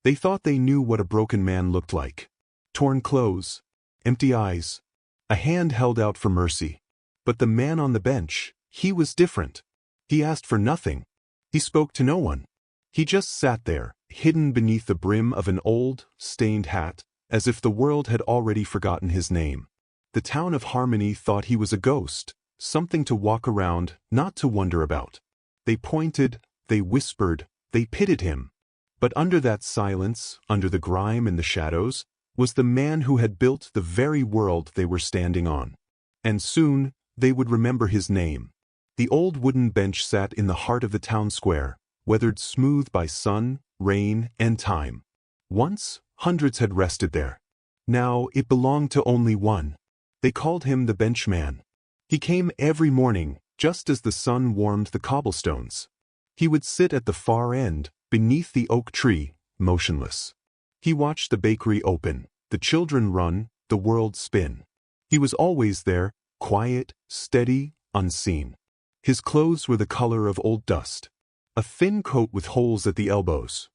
They thought they knew what a broken man looked like. Torn clothes, empty eyes, a hand held out for mercy. But the man on the bench, he was different. He asked for nothing. He spoke to no one. He just sat there, hidden beneath the brim of an old, stained hat, as if the world had already forgotten his name. The town of Harmony thought he was a ghost, something to walk around, not to wonder about. They pointed, they whispered, they pitied him. But under that silence, under the grime and the shadows, was the man who had built the very world they were standing on. And soon, they would remember his name. The old wooden bench sat in the heart of the town square, weathered smooth by sun, rain, and time. Once, hundreds had rested there. Now, it belonged to only one. They called him the Benchman. He came every morning, just as the sun warmed the cobblestones. He would sit at the far end, beneath the oak tree, motionless. He watched the bakery open, the children run, the world spin. He was always there, quiet, steady, unseen. His clothes were the color of old dust. A thin coat with holes at the elbows.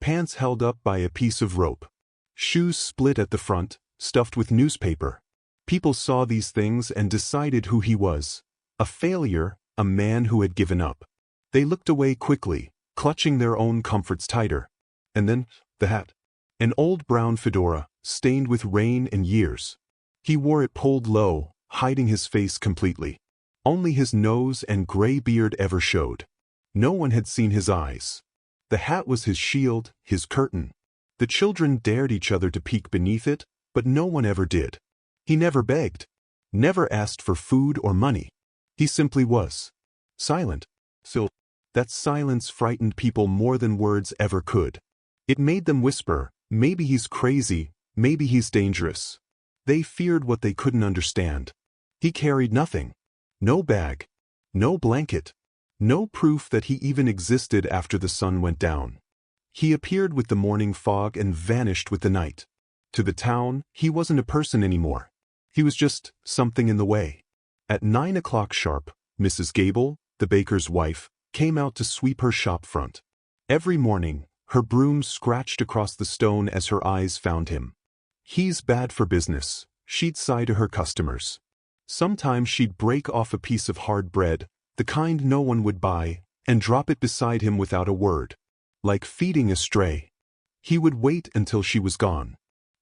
Pants held up by a piece of rope. Shoes split at the front, stuffed with newspaper. People saw these things and decided who he was. A failure, a man who had given up. They looked away quickly, clutching their own comforts tighter. And then, the hat. An old brown fedora, stained with rain and years. He wore it pulled low, hiding his face completely. Only his nose and gray beard ever showed. No one had seen his eyes. The hat was his shield, his curtain. The children dared each other to peek beneath it, but no one ever did. He never begged. Never asked for food or money. He simply was. Silent. Still, that silence frightened people more than words ever could. It made them whisper, maybe he's crazy, maybe he's dangerous. They feared what they couldn't understand. He carried nothing. No bag. No blanket. No proof that he even existed after the sun went down. He appeared with the morning fog and vanished with the night. To the town, he wasn't a person anymore. He was just something in the way. At 9 o'clock sharp, Mrs. Gable, the baker's wife, came out to sweep her shop front. Every morning, her broom scratched across the stone as her eyes found him. He's bad for business, she'd sigh to her customers. Sometimes she'd break off a piece of hard bread, the kind no one would buy, and drop it beside him without a word. Like feeding a stray. He would wait until she was gone.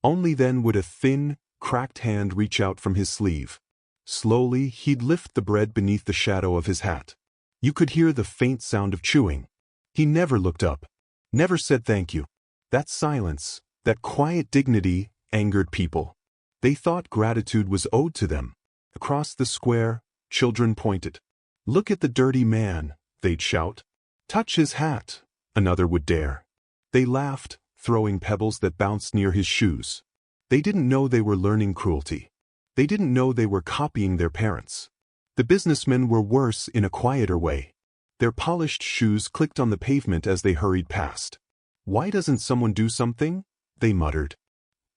Only then would a thin, cracked hand reach out from his sleeve. Slowly, he'd lift the bread beneath the shadow of his hat. You could hear the faint sound of chewing. He never looked up. Never said thank you. That silence, that quiet dignity, angered people. They thought gratitude was owed to them. Across the square, children pointed. Look at the dirty man, they'd shout. Touch his hat, another would dare. They laughed, throwing pebbles that bounced near his shoes. They didn't know they were learning cruelty. They didn't know they were copying their parents. The businessmen were worse in a quieter way. Their polished shoes clicked on the pavement as they hurried past. Why doesn't someone do something? They muttered.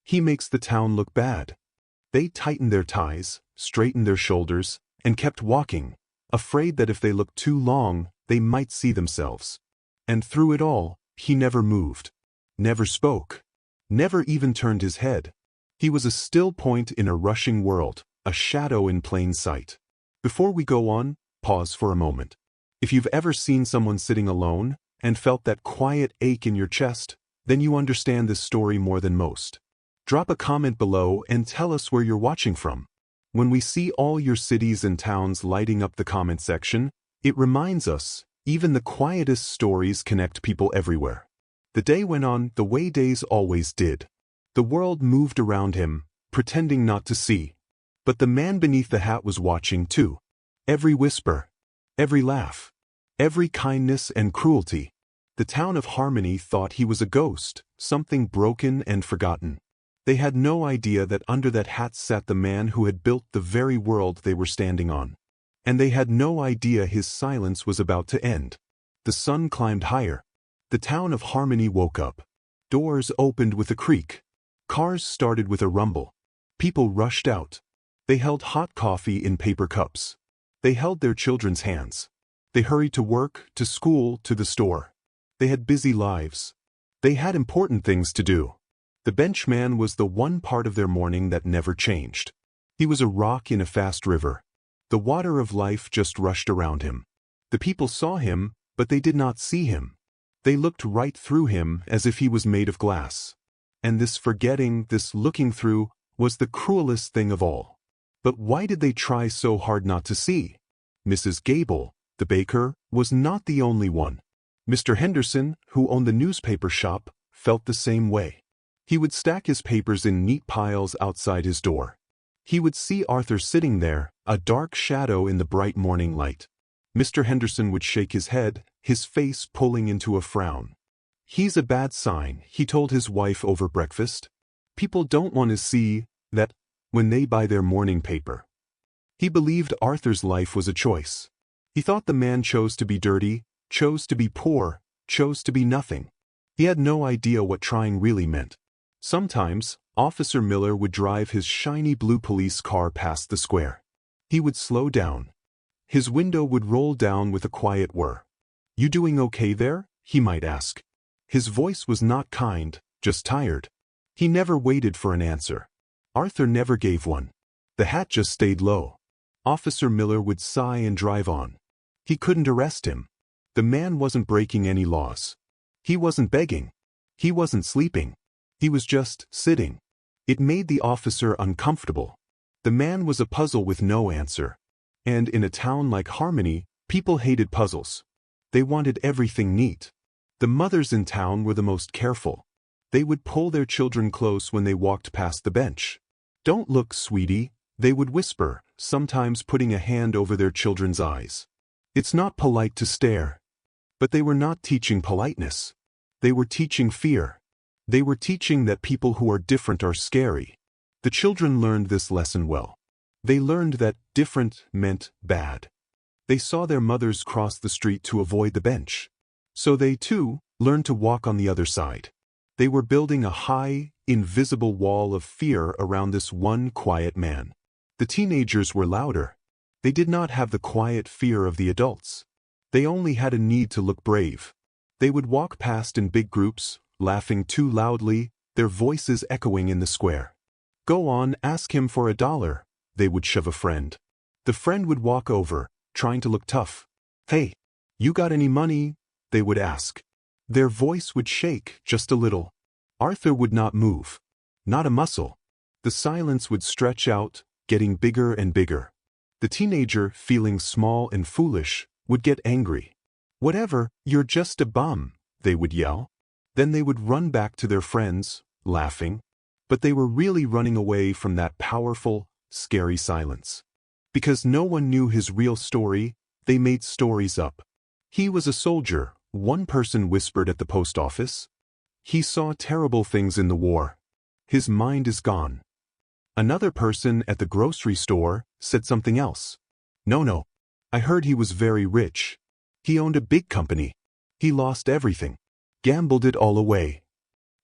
He makes the town look bad. They tightened their ties, straightened their shoulders, and kept walking, afraid that if they looked too long, they might see themselves. And through it all, he never moved. Never spoke. Never even turned his head. He was a still point in a rushing world, a shadow in plain sight. Before we go on, pause for a moment. If you've ever seen someone sitting alone, and felt that quiet ache in your chest, then you understand this story more than most. Drop a comment below and tell us where you're watching from. When we see all your cities and towns lighting up the comment section, it reminds us, even the quietest stories connect people everywhere. The day went on the way days always did. The world moved around him, pretending not to see. But the man beneath the hat was watching too. Every whisper, every laugh, every kindness and cruelty. The town of Harmony thought he was a ghost, something broken and forgotten. They had no idea that under that hat sat the man who had built the very world they were standing on. And they had no idea his silence was about to end. The sun climbed higher. The town of Harmony woke up. Doors opened with a creak. Cars started with a rumble. People rushed out. They held hot coffee in paper cups. They held their children's hands. They hurried to work, to school, to the store. They had busy lives. They had important things to do. The benchman was the one part of their morning that never changed. He was a rock in a fast river. The water of life just rushed around him. The people saw him, but they did not see him. They looked right through him as if he was made of glass. And this forgetting, this looking through, was the cruelest thing of all. But why did they try so hard not to see? Mrs. Gable, the baker, was not the only one. Mr. Henderson, who owned the newspaper shop, felt the same way. He would stack his papers in neat piles outside his door. He would see Arthur sitting there, a dark shadow in the bright morning light. Mr. Henderson would shake his head, his face pulling into a frown. "He's a bad sign," he told his wife over breakfast. "People don't want to see that when they buy their morning paper." He believed Arthur's life was a choice. He thought the man chose to be dirty, chose to be poor, chose to be nothing. He had no idea what trying really meant. Sometimes, Officer Miller would drive his shiny blue police car past the square. He would slow down. His window would roll down with a quiet whir. "You doing okay there?" he might ask. His voice was not kind, just tired. He never waited for an answer. Arthur never gave one. The hat just stayed low. Officer Miller would sigh and drive on. He couldn't arrest him. The man wasn't breaking any laws. He wasn't begging. He wasn't sleeping. He was just sitting. It made the officer uncomfortable. The man was a puzzle with no answer. And in a town like Harmony, people hated puzzles. They wanted everything neat. The mothers in town were the most careful. They would pull their children close when they walked past the bench. "Don't look, sweetie," they would whisper, sometimes putting a hand over their children's eyes. It's not polite to stare. But they were not teaching politeness. They were teaching fear. They were teaching that people who are different are scary. The children learned this lesson well. They learned that different meant bad. They saw their mothers cross the street to avoid the bench. So they, too, learned to walk on the other side. They were building a high, invisible wall of fear around this one quiet man. The teenagers were louder. They did not have the quiet fear of the adults. They only had a need to look brave. They would walk past in big groups, laughing too loudly, their voices echoing in the square. "Go on, ask him for $1, they would shove a friend. The friend would walk over, trying to look tough. "Hey, you got any money?" they would ask. Their voice would shake just a little. Arthur would not move. Not a muscle. The silence would stretch out, getting bigger and bigger. The teenager, feeling small and foolish, would get angry. "Whatever, you're just a bum," they would yell. Then they would run back to their friends, laughing. But they were really running away from that powerful, scary silence. Because no one knew his real story, they made stories up. He was a soldier, one person whispered at the post office. He saw terrible things in the war. His mind is gone. Another person at the grocery store said something else. No, I heard he was very rich. He owned a big company. He lost everything. Gambled it all away.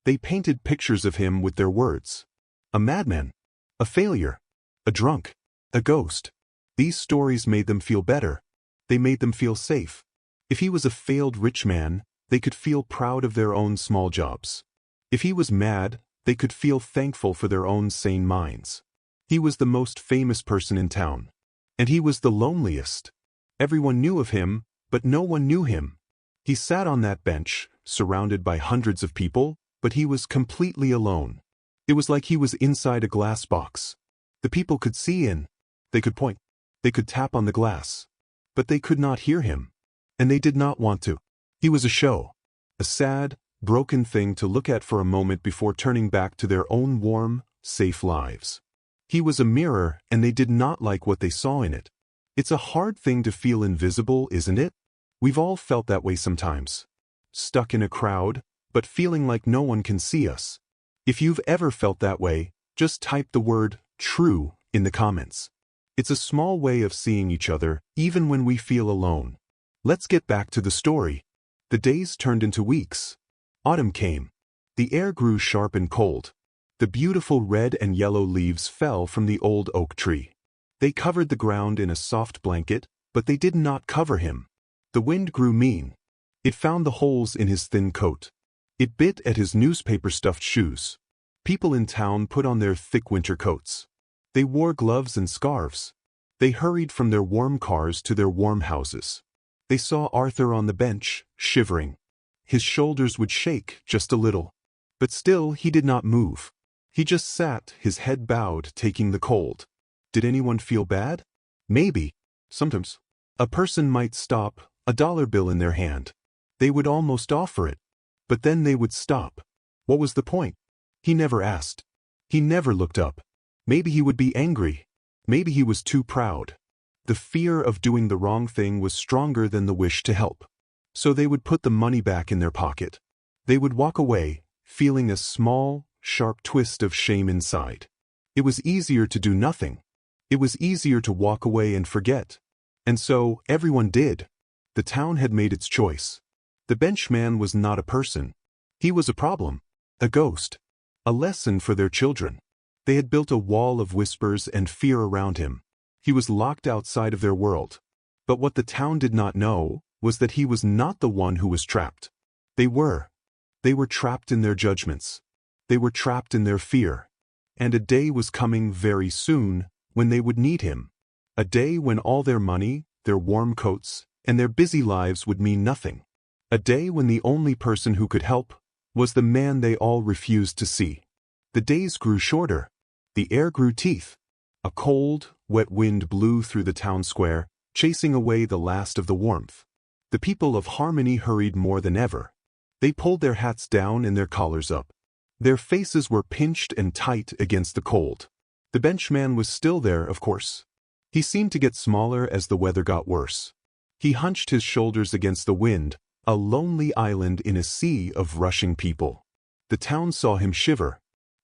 They painted pictures of him with their words. A madman. A failure. A drunk. A ghost. These stories made them feel better. They made them feel safe. If he was a failed rich man, they could feel proud of their own small jobs. If he was mad, they could feel thankful for their own sane minds. He was the most famous person in town. And he was the loneliest. Everyone knew of him, but no one knew him. He sat on that bench, surrounded by hundreds of people, but he was completely alone. It was like he was inside a glass box. The people could see in. They could point. They could tap on the glass. But they could not hear him. And they did not want to. He was a show. A sad, broken thing to look at for a moment before turning back to their own warm, safe lives. He was a mirror, and they did not like what they saw in it. It's a hard thing to feel invisible, isn't it? We've all felt that way sometimes. Stuck in a crowd, but feeling like no one can see us. If you've ever felt that way, just type the word "true" in the comments. It's a small way of seeing each other, even when we feel alone. Let's get back to the story. The days turned into weeks. Autumn came. The air grew sharp and cold. The beautiful red and yellow leaves fell from the old oak tree. They covered the ground in a soft blanket, but they did not cover him. The wind grew mean. It found the holes in his thin coat. It bit at his newspaper-stuffed shoes. People in town put on their thick winter coats. They wore gloves and scarves. They hurried from their warm cars to their warm houses. They saw Arthur on the bench, shivering. His shoulders would shake just a little. But still he did not move. He just sat, his head bowed, taking the cold. Did anyone feel bad? Maybe. Sometimes. A person might stop, a dollar bill in their hand. They would almost offer it. But then they would stop. What was the point? He never asked. He never looked up. Maybe he would be angry. Maybe he was too proud. The fear of doing the wrong thing was stronger than the wish to help. So they would put the money back in their pocket. They would walk away, feeling a small, sharp twist of shame inside. It was easier to do nothing. It was easier to walk away and forget. And so, everyone did. The town had made its choice. The benchman was not a person. He was a problem. A ghost. A lesson for their children. They had built a wall of whispers and fear around him. He was locked outside of their world. But what the town did not know was that he was not the one who was trapped. They were. They were trapped in their judgments. They were trapped in their fear. And a day was coming very soon when they would need him. A day when all their money, their warm coats, and their busy lives would mean nothing. A day when the only person who could help was the man they all refused to see. The days grew shorter. The air grew teeth. A cold, wet wind blew through the town square, chasing away the last of the warmth. The people of Harmony hurried more than ever. They pulled their hats down and their collars up. Their faces were pinched and tight against the cold. The benchman was still there, of course. He seemed to get smaller as the weather got worse. He hunched his shoulders against the wind, a lonely island in a sea of rushing people. The town saw him shiver.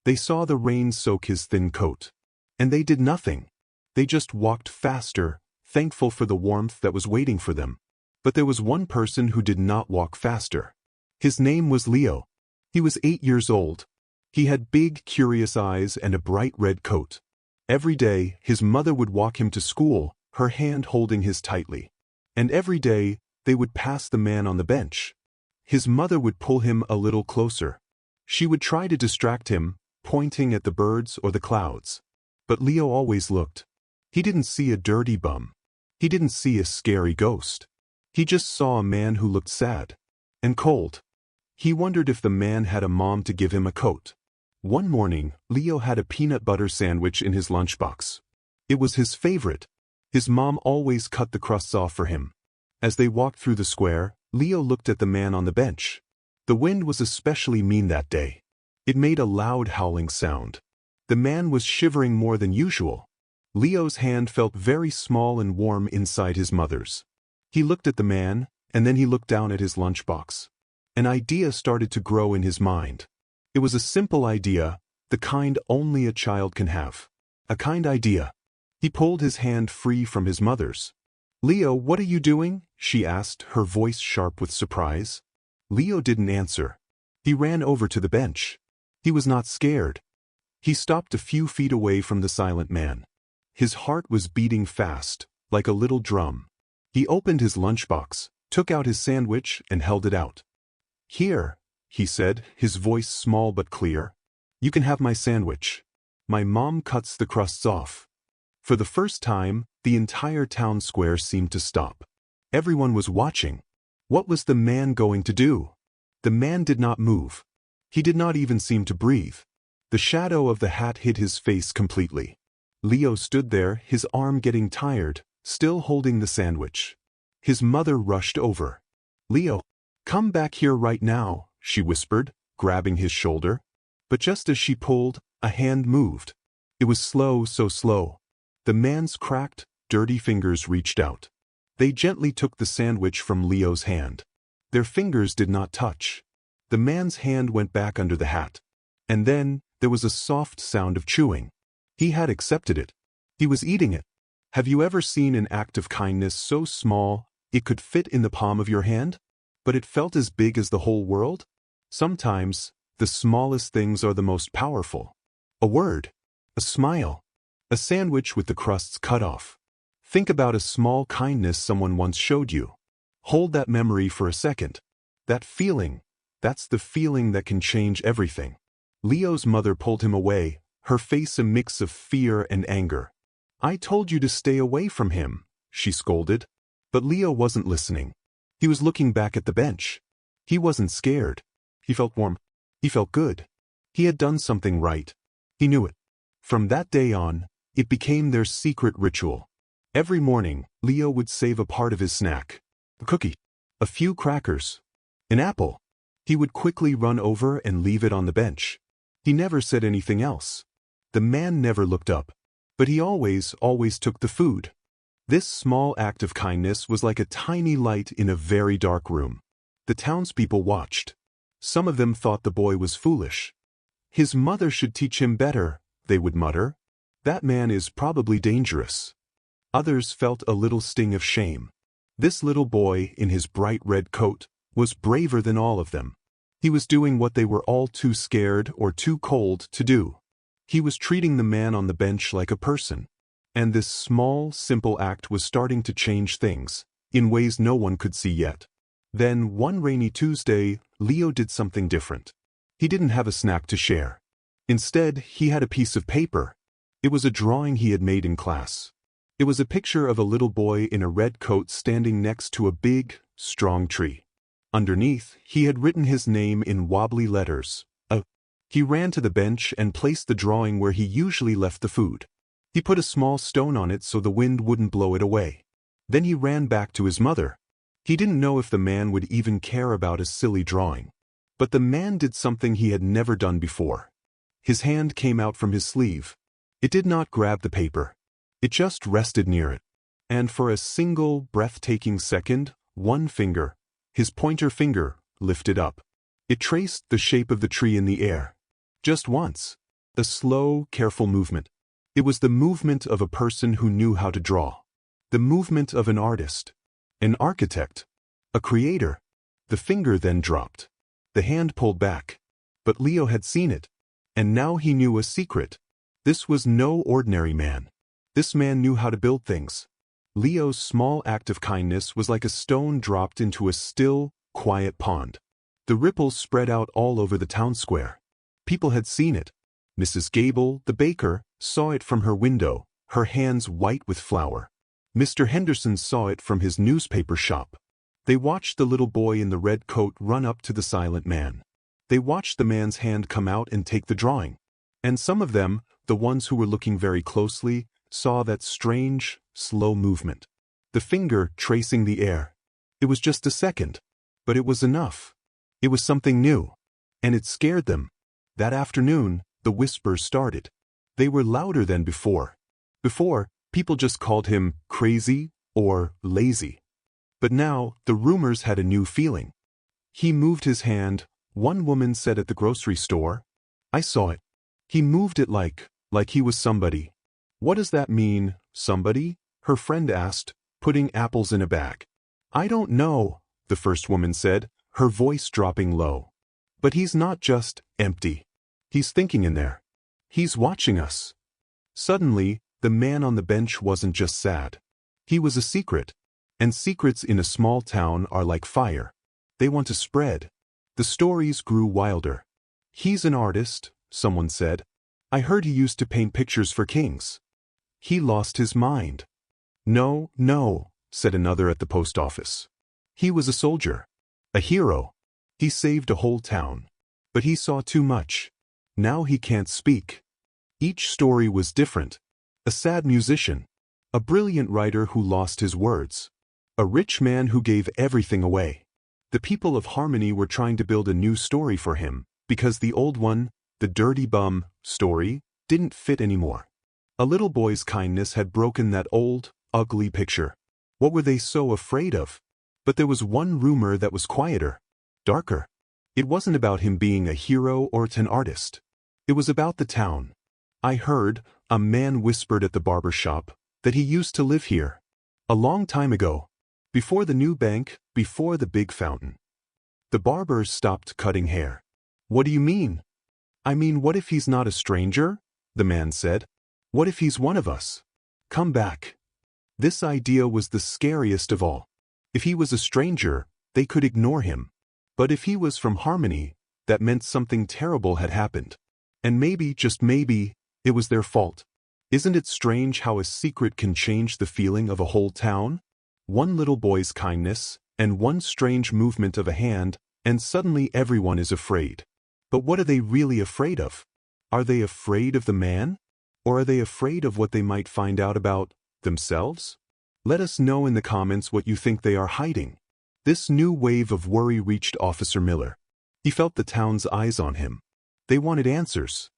They saw the rain soak his thin coat. And they did nothing. They just walked faster, thankful for the warmth that was waiting for them. But there was one person who did not walk faster. His name was Leo. He was 8 years old. He had big, curious eyes and a bright red coat. Every day, his mother would walk him to school, her hand holding his tightly. And every day, they would pass the man on the bench. His mother would pull him a little closer. She would try to distract him, pointing at the birds or the clouds. But Leo always looked. He didn't see a dirty bum. He didn't see a scary ghost. He just saw a man who looked sad and cold. He wondered if the man had a mom to give him a coat. One morning, Leo had a peanut butter sandwich in his lunchbox. It was his favorite. His mom always cut the crusts off for him. As they walked through the square, Leo looked at the man on the bench. The wind was especially mean that day. It made a loud howling sound. The man was shivering more than usual. Leo's hand felt very small and warm inside his mother's. He looked at the man, and then he looked down at his lunchbox. An idea started to grow in his mind. It was a simple idea, the kind only a child can have. A kind idea. He pulled his hand free from his mother's. "Leo, what are you doing?" she asked, her voice sharp with surprise. Leo didn't answer. He ran over to the bench. He was not scared. He stopped a few feet away from the silent man. His heart was beating fast, like a little drum. He opened his lunchbox, took out his sandwich, and held it out. "Here," he said, his voice small but clear. "You can have my sandwich. My mom cuts the crusts off." For the first time, the entire town square seemed to stop. Everyone was watching. What was the man going to do? The man did not move. He did not even seem to breathe. The shadow of the hat hid his face completely. Leo stood there, his arm getting tired, still holding the sandwich. His mother rushed over. "Leo, come back here right now," she whispered, grabbing his shoulder. But just as she pulled, a hand moved. It was slow, so slow. The man's cracked, dirty fingers reached out. They gently took the sandwich from Leo's hand. Their fingers did not touch. The man's hand went back under the hat. And then, there was a soft sound of chewing. He had accepted it. He was eating it. Have you ever seen an act of kindness so small, it could fit in the palm of your hand? But it felt as big as the whole world? Sometimes, the smallest things are the most powerful. A word. A smile. A sandwich with the crusts cut off. Think about a small kindness someone once showed you. Hold that memory for a second. That feeling. That's the feeling that can change everything. Leo's mother pulled him away, her face a mix of fear and anger. I told you to stay away from him, she scolded. But Leo wasn't listening. He was looking back at the bench. He wasn't scared. He felt warm. He felt good. He had done something right. He knew it. From that day on, it became their secret ritual. Every morning, Leo would save a part of his snack. A cookie. A few crackers. An apple. He would quickly run over and leave it on the bench. He never said anything else. The man never looked up. But he always took the food. This small act of kindness was like a tiny light in a very dark room. The townspeople watched. Some of them thought the boy was foolish. His mother should teach him better, they would mutter. That man is probably dangerous. Others felt a little sting of shame. This little boy, in his bright red coat, was braver than all of them. He was doing what they were all too scared or too cold to do. He was treating the man on the bench like a person. And this small, simple act was starting to change things, in ways no one could see yet. Then, one rainy Tuesday, Leo did something different. He didn't have a snack to share. Instead, he had a piece of paper. It was a drawing he had made in class. It was a picture of a little boy in a red coat standing next to a big, strong tree. Underneath, he had written his name in wobbly letters. He ran to the bench and placed the drawing where he usually left the food. He put a small stone on it so the wind wouldn't blow it away. Then he ran back to his mother. He didn't know if the man would even care about a silly drawing. But the man did something he had never done before. His hand came out from his sleeve. It did not grab the paper. It just rested near it. And for a single, breathtaking second, one finger, his pointer finger, lifted up. It traced the shape of the tree in the air. Just once. A slow, careful movement. It was the movement of a person who knew how to draw. The movement of an artist. An architect. A creator. The finger then dropped. The hand pulled back. But Leo had seen it. And now he knew a secret. This was no ordinary man. This man knew how to build things. Leo's small act of kindness was like a stone dropped into a still, quiet pond. The ripples spread out all over the town square. People had seen it. Mrs. Gable, the baker, saw it from her window, her hands white with flour. Mr. Henderson saw it from his newspaper shop. They watched the little boy in the red coat run up to the silent man. They watched the man's hand come out and take the drawing. And some of them, the ones who were looking very closely, saw that strange, slow movement. The finger tracing the air. It was just a second. But it was enough. It was something new. And it scared them. That afternoon, the whispers started. They were louder than before. Before, people just called him crazy or lazy. But now, the rumors had a new feeling. He moved his hand, one woman said at the grocery store. I saw it. He moved it like he was somebody. What does that mean, somebody? Her friend asked, putting apples in a bag. I don't know, the first woman said, her voice dropping low. But he's not just empty. He's thinking in there. He's watching us. Suddenly, the man on the bench wasn't just sad. He was a secret. And secrets in a small town are like fire. They want to spread. The stories grew wilder. He's an artist, someone said. I heard he used to paint pictures for kings. He lost his mind. No, said another at the post office. He was a soldier. A hero. He saved a whole town. But he saw too much. Now he can't speak. Each story was different. A sad musician. A brilliant writer who lost his words. A rich man who gave everything away. The people of Harmony were trying to build a new story for him, because the old one, the dirty bum story, didn't fit anymore. A little boy's kindness had broken that old, ugly picture. What were they so afraid of? But there was one rumor that was quieter, darker. It wasn't about him being a hero or an artist. It was about the town. I heard, a man whispered at the barber shop, that he used to live here. A long time ago. Before the new bank, before the big fountain. The barber stopped cutting hair. What do you mean? I mean, what if he's not a stranger? The man said. What if he's one of us? Come back. This idea was the scariest of all. If he was a stranger, they could ignore him. But if he was from Harmony, that meant something terrible had happened. And maybe, just maybe, it was their fault. Isn't it strange how a secret can change the feeling of a whole town? One little boy's kindness, and one strange movement of a hand, and suddenly everyone is afraid. But what are they really afraid of? Are they afraid of the man? Or are they afraid of what they might find out about themselves? Let us know in the comments what you think they are hiding. This new wave of worry reached Officer Miller. He felt the town's eyes on him. They wanted answers.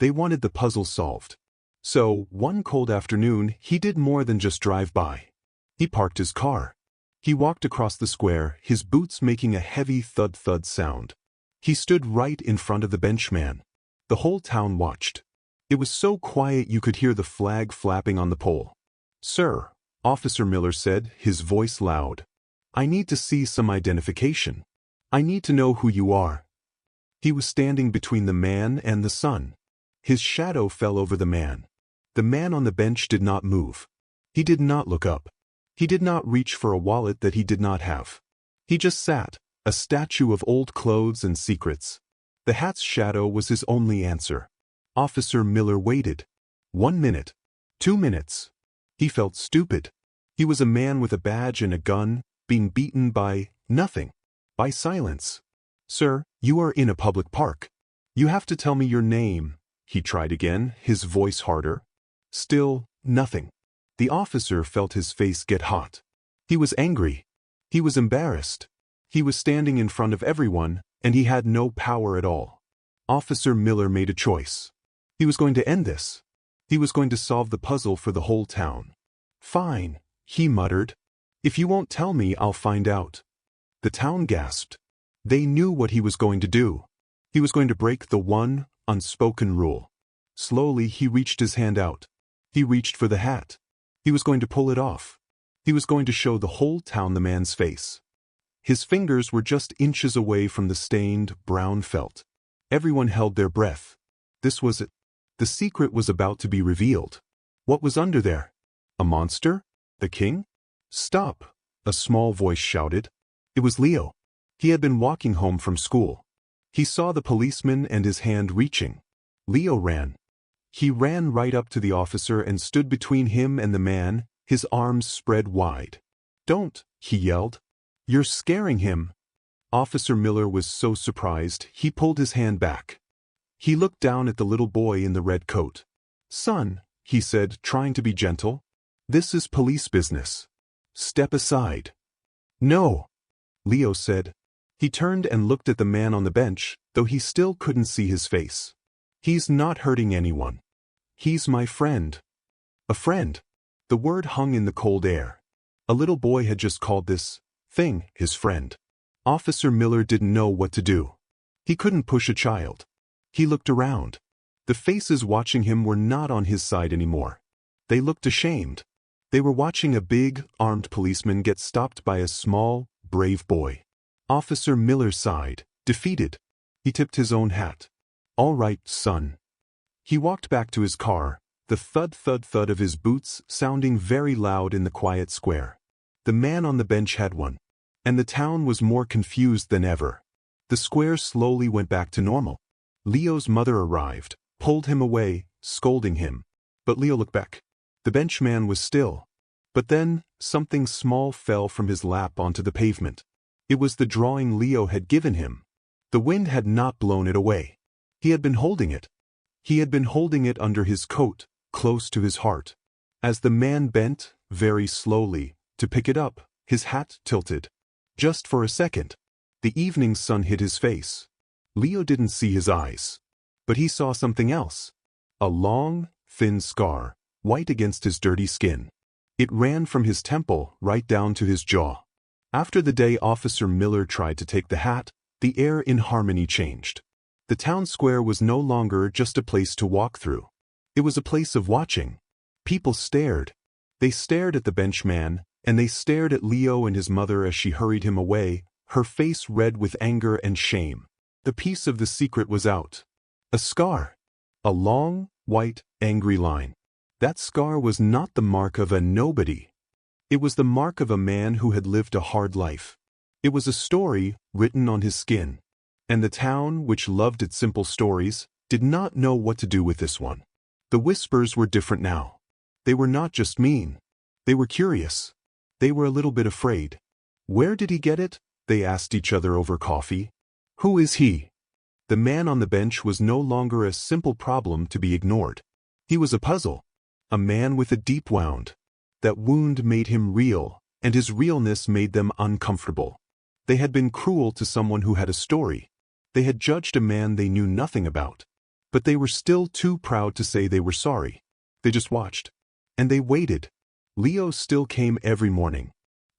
They wanted the puzzle solved. So, one cold afternoon, he did more than just drive by. He parked his car. He walked across the square, his boots making a heavy thud-thud sound. He stood right in front of the benchman. The whole town watched. It was so quiet you could hear the flag flapping on the pole. "Sir," Officer Miller said, his voice loud. "I need to see some identification. I need to know who you are." He was standing between the man and the sun. His shadow fell over the man. The man on the bench did not move. He did not look up. He did not reach for a wallet that he did not have. He just sat, a statue of old clothes and secrets. The hat's shadow was his only answer. Officer Miller waited. 1 minute. 2 minutes. He felt stupid. He was a man with a badge and a gun, being beaten by nothing. By silence. "Sir, you are in a public park. You have to tell me your name." He tried again, his voice harder. Still, nothing. The officer felt his face get hot. He was angry. He was embarrassed. He was standing in front of everyone, and he had no power at all. Officer Miller made a choice. He was going to end this. He was going to solve the puzzle for the whole town. "Fine," he muttered. "If you won't tell me, I'll find out." The town gasped. They knew what he was going to do. He was going to break the one unspoken rule. Slowly he reached his hand out. He reached for the hat. He was going to pull it off. He was going to show the whole town the man's face. His fingers were just inches away from the stained, brown felt. Everyone held their breath. This was it. The secret was about to be revealed. What was under there? A monster? The king? "Stop!" a small voice shouted. It was Leo. He had been walking home from school. He saw the policeman and his hand reaching. Leo ran. He ran right up to the officer and stood between him and the man, his arms spread wide. "Don't!" he yelled. "You're scaring him." Officer Miller was so surprised, he pulled his hand back. He looked down at the little boy in the red coat. "Son," he said, trying to be gentle, "this is police business. Step aside." "No," Leo said. He turned and looked at the man on the bench, though he still couldn't see his face. "He's not hurting anyone. He's my friend." A friend. The word hung in the cold air. A little boy had just called this thing his friend. Officer Miller didn't know what to do. He couldn't push a child. He looked around. The faces watching him were not on his side anymore. They looked ashamed. They were watching a big, armed policeman get stopped by a small, brave boy. Officer Miller sighed, defeated. He tipped his own hat. "All right, son." He walked back to his car, the thud-thud-thud of his boots sounding very loud in the quiet square. The man on the bench had one. And the town was more confused than ever. The square slowly went back to normal. Leo's mother arrived, pulled him away, scolding him. But Leo looked back. The benchman was still. But then, something small fell from his lap onto the pavement. It was the drawing Leo had given him. The wind had not blown it away. He had been holding it. He had been holding it under his coat, close to his heart. As the man bent, very slowly, to pick it up, his hat tilted. Just for a second. The evening sun hit his face. Leo didn't see his eyes. But he saw something else. A long, thin scar, white against his dirty skin. It ran from his temple right down to his jaw. After the day Officer Miller tried to take the hat, the air in Harmony changed. The town square was no longer just a place to walk through. It was a place of watching. People stared. They stared at the benchman, and they stared at Leo and his mother as she hurried him away, her face red with anger and shame. The piece of the secret was out. A scar. A long, white, angry line. That scar was not the mark of a nobody. It was the mark of a man who had lived a hard life. It was a story written on his skin. And the town, which loved its simple stories, did not know what to do with this one. The whispers were different now. They were not just mean. They were curious. They were a little bit afraid. Where did he get it? They asked each other over coffee. Who is he? The man on the bench was no longer a simple problem to be ignored. He was a puzzle. A man with a deep wound. That wound made him real, and his realness made them uncomfortable. They had been cruel to someone who had a story. They had judged a man they knew nothing about. But they were still too proud to say they were sorry. They just watched. And they waited. Leo still came every morning.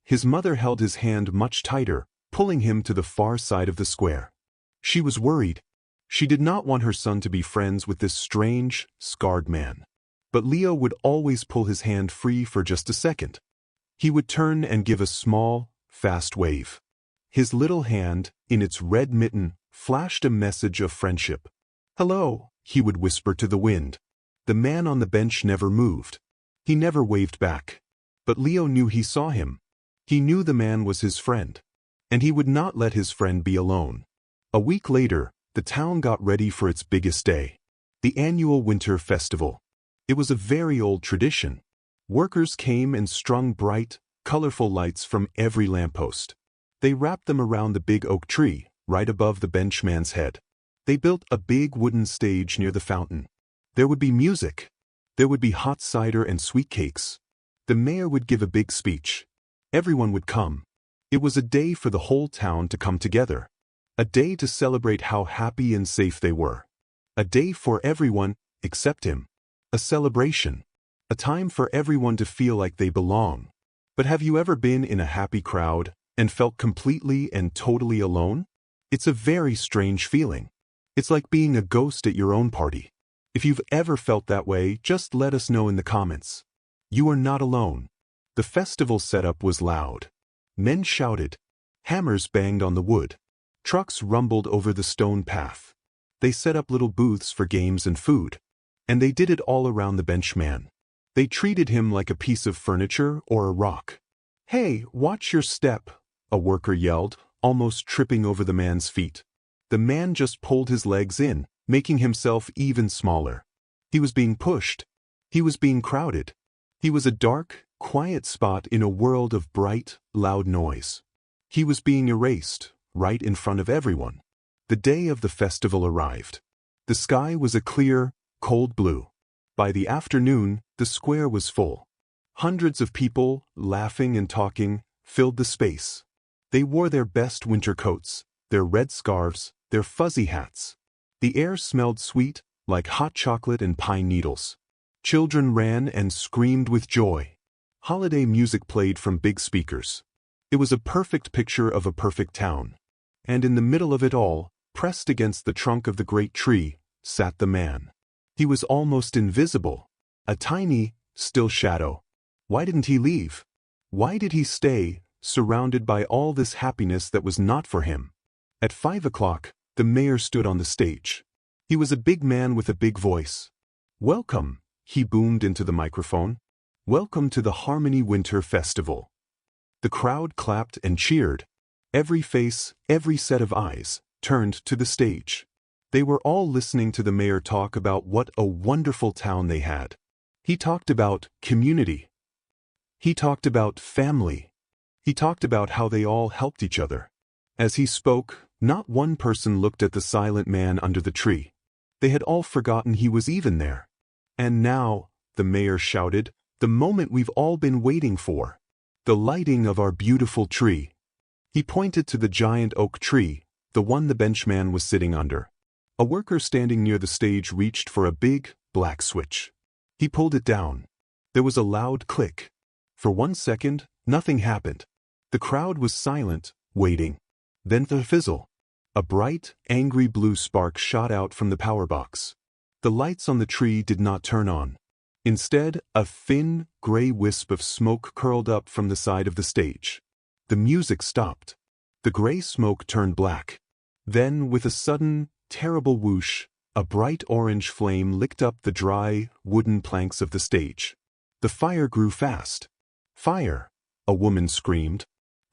His mother held his hand much tighter, pulling him to the far side of the square. She was worried. She did not want her son to be friends with this strange, scarred man. But Leo would always pull his hand free for just a second. He would turn and give a small, fast wave. His little hand, in its red mitten, flashed a message of friendship. "Hello," he would whisper to the wind. The man on the bench never moved. He never waved back. But Leo knew he saw him. He knew the man was his friend. And he would not let his friend be alone. A week later, the town got ready for its biggest day. The annual winter festival. It was a very old tradition. Workers came and strung bright, colorful lights from every lamppost. They wrapped them around the big oak tree, right above the benchman's head. They built a big wooden stage near the fountain. There would be music. There would be hot cider and sweet cakes. The mayor would give a big speech. Everyone would come. It was a day for the whole town to come together. A day to celebrate how happy and safe they were. A day for everyone, except him. A celebration. A time for everyone to feel like they belong. But have you ever been in a happy crowd and felt completely and totally alone? It's a very strange feeling. It's like being a ghost at your own party. If you've ever felt that way, just let us know in the comments. You are not alone. The festival setup was loud. Men shouted. Hammers banged on the wood. Trucks rumbled over the stone path. They set up little booths for games and food. And they did it all around the benchman. They treated him like a piece of furniture or a rock. "Hey, watch your step," a worker yelled, almost tripping over the man's feet. The man just pulled his legs in, making himself even smaller. He was being pushed. He was being crowded. He was a dark, quiet spot in a world of bright, loud noise. He was being erased, right in front of everyone. The day of the festival arrived. The sky was a clear, cold blue. By the afternoon, the square was full. Hundreds of people, laughing and talking, filled the space. They wore their best winter coats, their red scarves, their fuzzy hats. The air smelled sweet, like hot chocolate and pine needles. Children ran and screamed with joy. Holiday music played from big speakers. It was a perfect picture of a perfect town. And in the middle of it all, pressed against the trunk of the great tree, sat the man. He was almost invisible. A tiny, still shadow. Why didn't he leave? Why did he stay, surrounded by all this happiness that was not for him? At 5 o'clock, the mayor stood on the stage. He was a big man with a big voice. "Welcome," he boomed into the microphone. "Welcome to the Harmony Winter Festival." The crowd clapped and cheered. Every face, every set of eyes, turned to the stage. They were all listening to the mayor talk about what a wonderful town they had. He talked about community. He talked about family. He talked about how they all helped each other. As he spoke, not one person looked at the silent man under the tree. They had all forgotten he was even there. "And now," the mayor shouted, "the moment we've all been waiting for. The lighting of our beautiful tree." He pointed to the giant oak tree, the one the benchman was sitting under. A worker standing near the stage reached for a big, black switch. He pulled it down. There was a loud click. For 1 second, nothing happened. The crowd was silent, waiting. Then the fizzle. A bright, angry blue spark shot out from the power box. The lights on the tree did not turn on. Instead, a thin, gray wisp of smoke curled up from the side of the stage. The music stopped. The gray smoke turned black. Then, with a sudden, terrible whoosh, a bright orange flame licked up the dry, wooden planks of the stage. The fire grew fast. "Fire!" a woman screamed.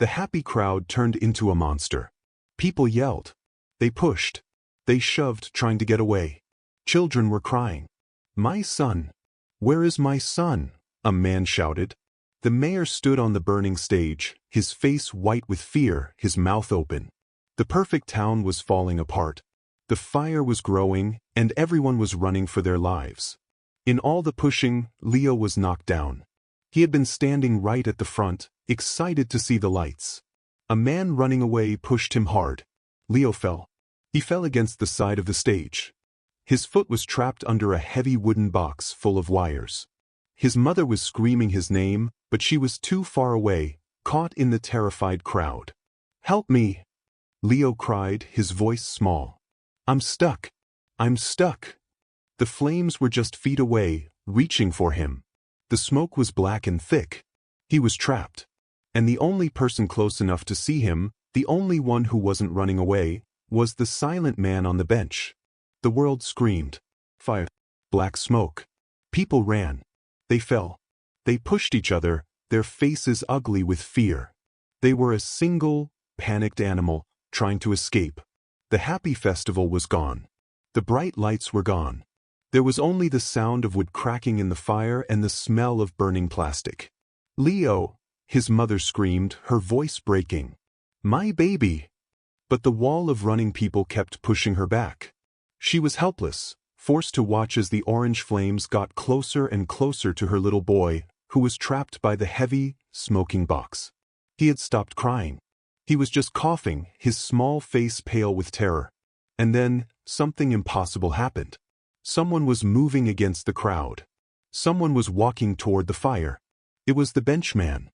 The happy crowd turned into a monster. People yelled. They pushed. They shoved, trying to get away. Children were crying. "My son! Where is my son?" a man shouted. The mayor stood on the burning stage, his face white with fear, his mouth open. The perfect town was falling apart. The fire was growing, and everyone was running for their lives. In all the pushing, Leo was knocked down. He had been standing right at the front, excited to see the lights. A man running away pushed him hard. Leo fell. He fell against the side of the stage. His foot was trapped under a heavy wooden box full of wires. His mother was screaming his name, but she was too far away, caught in the terrified crowd. "Help me!" Leo cried, his voice small. "I'm stuck. I'm stuck." The flames were just feet away, reaching for him. The smoke was black and thick. He was trapped. And the only person close enough to see him, the only one who wasn't running away, was the silent man on the bench. The world screamed. Fire. Black smoke. People ran. They fell. They pushed each other, their faces ugly with fear. They were a single, panicked animal, trying to escape. The happy festival was gone. The bright lights were gone. There was only the sound of wood cracking in the fire and the smell of burning plastic. "Leo!" his mother screamed, her voice breaking. "My baby!" But the wall of running people kept pushing her back. She was helpless, forced to watch as the orange flames got closer and closer to her little boy, who was trapped by the heavy, smoking box. He had stopped crying. He was just coughing, his small face pale with terror. And then, something impossible happened. Someone was moving against the crowd. Someone was walking toward the fire. It was the benchman.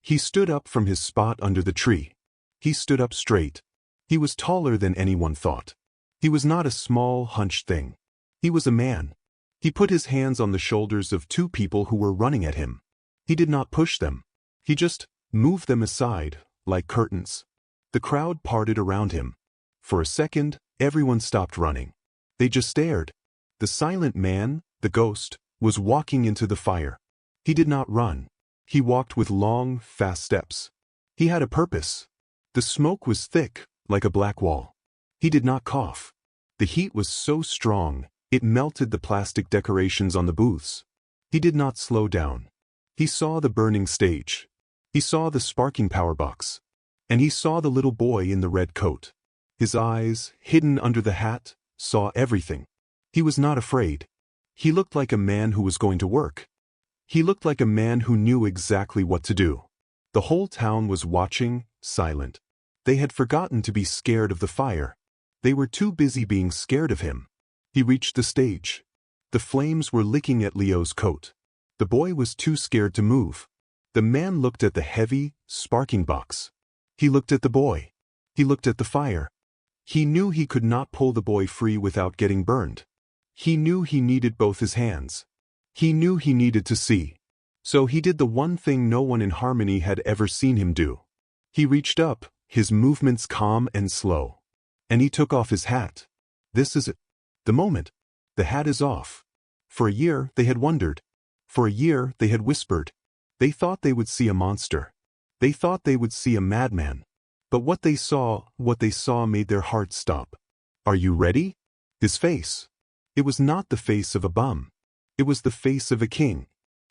He stood up from his spot under the tree. He stood up straight. He was taller than anyone thought. He was not a small, hunched thing. He was a man. He put his hands on the shoulders of two people who were running at him. He did not push them. He just moved them aside, like curtains. The crowd parted around him. For a second, everyone stopped running. They just stared. The silent man, the ghost, was walking into the fire. He did not run. He walked with long, fast steps. He had a purpose. The smoke was thick, like a black wall. He did not cough. The heat was so strong, it melted the plastic decorations on the booths. He did not slow down. He saw the burning stage. He saw the sparking power box. And he saw the little boy in the red coat. His eyes, hidden under the hat, saw everything. He was not afraid. He looked like a man who was going to work. He looked like a man who knew exactly what to do. The whole town was watching, silent. They had forgotten to be scared of the fire. They were too busy being scared of him. He reached the stage. The flames were licking at Leo's coat. The boy was too scared to move. The man looked at the heavy, sparking box. He looked at the boy. He looked at the fire. He knew he could not pull the boy free without getting burned. He knew he needed both his hands. He knew he needed to see. So he did the one thing no one in Harmony had ever seen him do. He reached up, his movements calm and slow. And he took off his hat. This is it. The moment. The hat is off. For a year, they had wondered. For a year, they had whispered. They thought they would see a monster. They thought they would see a madman. But what they saw made their hearts stop. "Are you ready?" His face. It was not the face of a bum. It was the face of a king.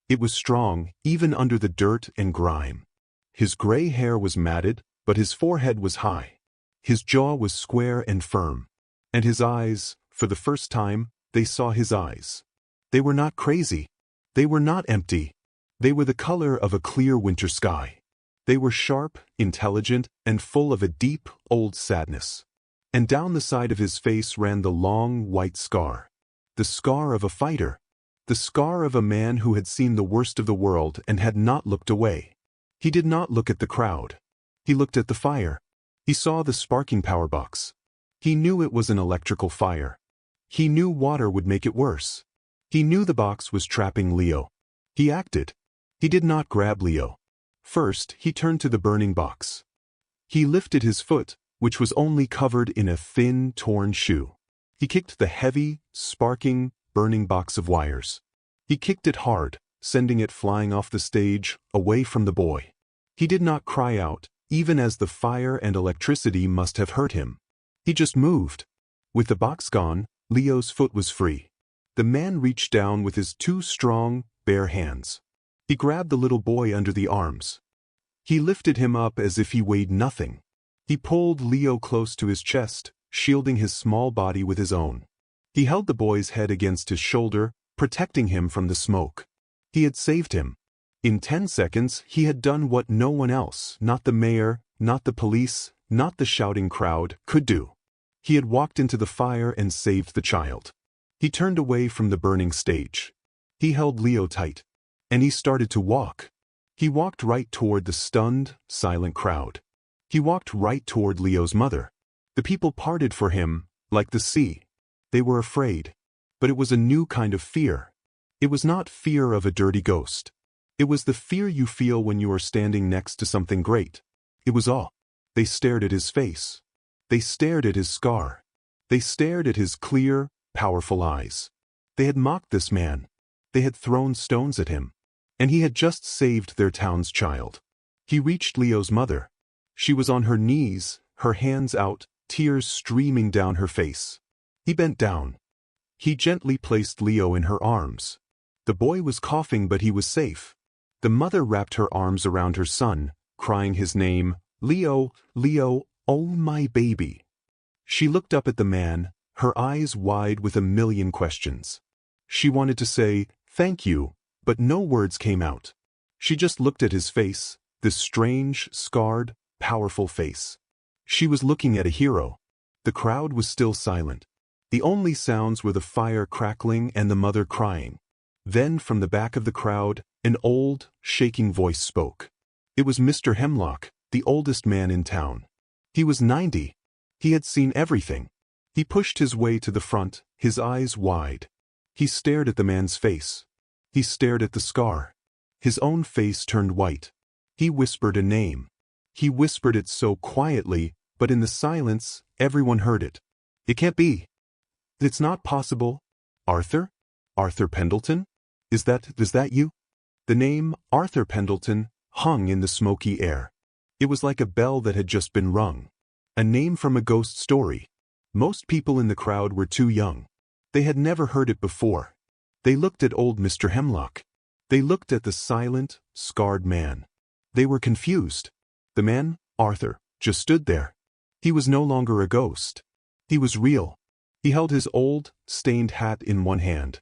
It was strong, even under the dirt and grime. His gray hair was matted, but his forehead was high. His jaw was square and firm. And his eyes, for the first time, they saw his eyes. They were not crazy. They were not empty. They were the color of a clear winter sky. They were sharp, intelligent, and full of a deep, old sadness. And down the side of his face ran the long, white scar. The scar of a fighter. The scar of a man who had seen the worst of the world and had not looked away. He did not look at the crowd. He looked at the fire. He saw the sparking power box. He knew it was an electrical fire. He knew water would make it worse. He knew the box was trapping Leo. He acted. He did not grab Leo. First, he turned to the burning box. He lifted his foot, which was only covered in a thin, torn shoe. He kicked the heavy, sparking, burning box of wires. He kicked it hard, sending it flying off the stage, away from the boy. He did not cry out, even as the fire and electricity must have hurt him. He just moved. With the box gone, Leo's foot was free. The man reached down with his two strong, bare hands. He grabbed the little boy under the arms. He lifted him up as if he weighed nothing. He pulled Leo close to his chest, shielding his small body with his own. He held the boy's head against his shoulder, protecting him from the smoke. He had saved him. In 10 seconds, he had done what no one else, not the mayor, not the police, not the shouting crowd, could do. He had walked into the fire and saved the child. He turned away from the burning stage. He held Leo tight. And he started to walk. He walked right toward the stunned, silent crowd. He walked right toward Leo's mother. The people parted for him, like the sea. They were afraid. But it was a new kind of fear. It was not fear of a dirty ghost. It was the fear you feel when you are standing next to something great. It was awe. They stared at his face. They stared at his scar. They stared at his clear, powerful eyes. They had mocked this man. They had thrown stones at him. And he had just saved their town's child. He reached Leo's mother. She was on her knees, her hands out, tears streaming down her face. He bent down. He gently placed Leo in her arms. The boy was coughing, but he was safe. The mother wrapped her arms around her son, crying his name, "Leo, Leo, oh my baby." She looked up at the man, her eyes wide with a million questions. She wanted to say, "Thank you," but no words came out. She just looked at his face, this strange, scarred, powerful face. She was looking at a hero. The crowd was still silent. The only sounds were the fire crackling and the mother crying. Then from the back of the crowd, an old, shaking voice spoke. It was Mr. Hemlock, the oldest man in town. He was 90. He had seen everything. He pushed his way to the front, his eyes wide. He stared at the man's face. He stared at the scar. His own face turned white. He whispered a name. He whispered it so quietly, but in the silence, everyone heard it. "It can't be. It's not possible. Arthur? Arthur Pendleton? Is that you?" The name, Arthur Pendleton, hung in the smoky air. It was like a bell that had just been rung. A name from a ghost story. Most people in the crowd were too young. They had never heard it before. They looked at old Mr. Hemlock. They looked at the silent, scarred man. They were confused. The man, Arthur, just stood there. He was no longer a ghost. He was real. He held his old, stained hat in one hand.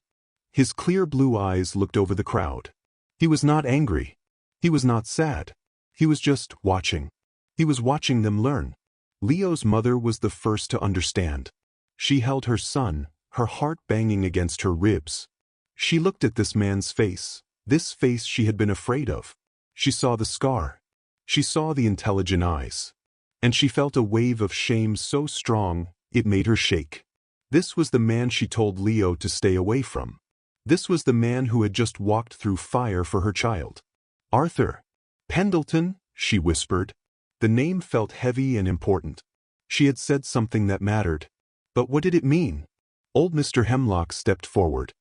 His clear blue eyes looked over the crowd. He was not angry. He was not sad. He was just watching. He was watching them learn. Leo's mother was the first to understand. She held her son, her heart banging against her ribs. She looked at this man's face, this face she had been afraid of. She saw the scar. She saw the intelligent eyes. And she felt a wave of shame so strong, it made her shake. This was the man she told Leo to stay away from. This was the man who had just walked through fire for her child. "Arthur Pendleton," she whispered. The name felt heavy and important. She had said something that mattered. But what did it mean? Old Mr. Hemlock stepped forward.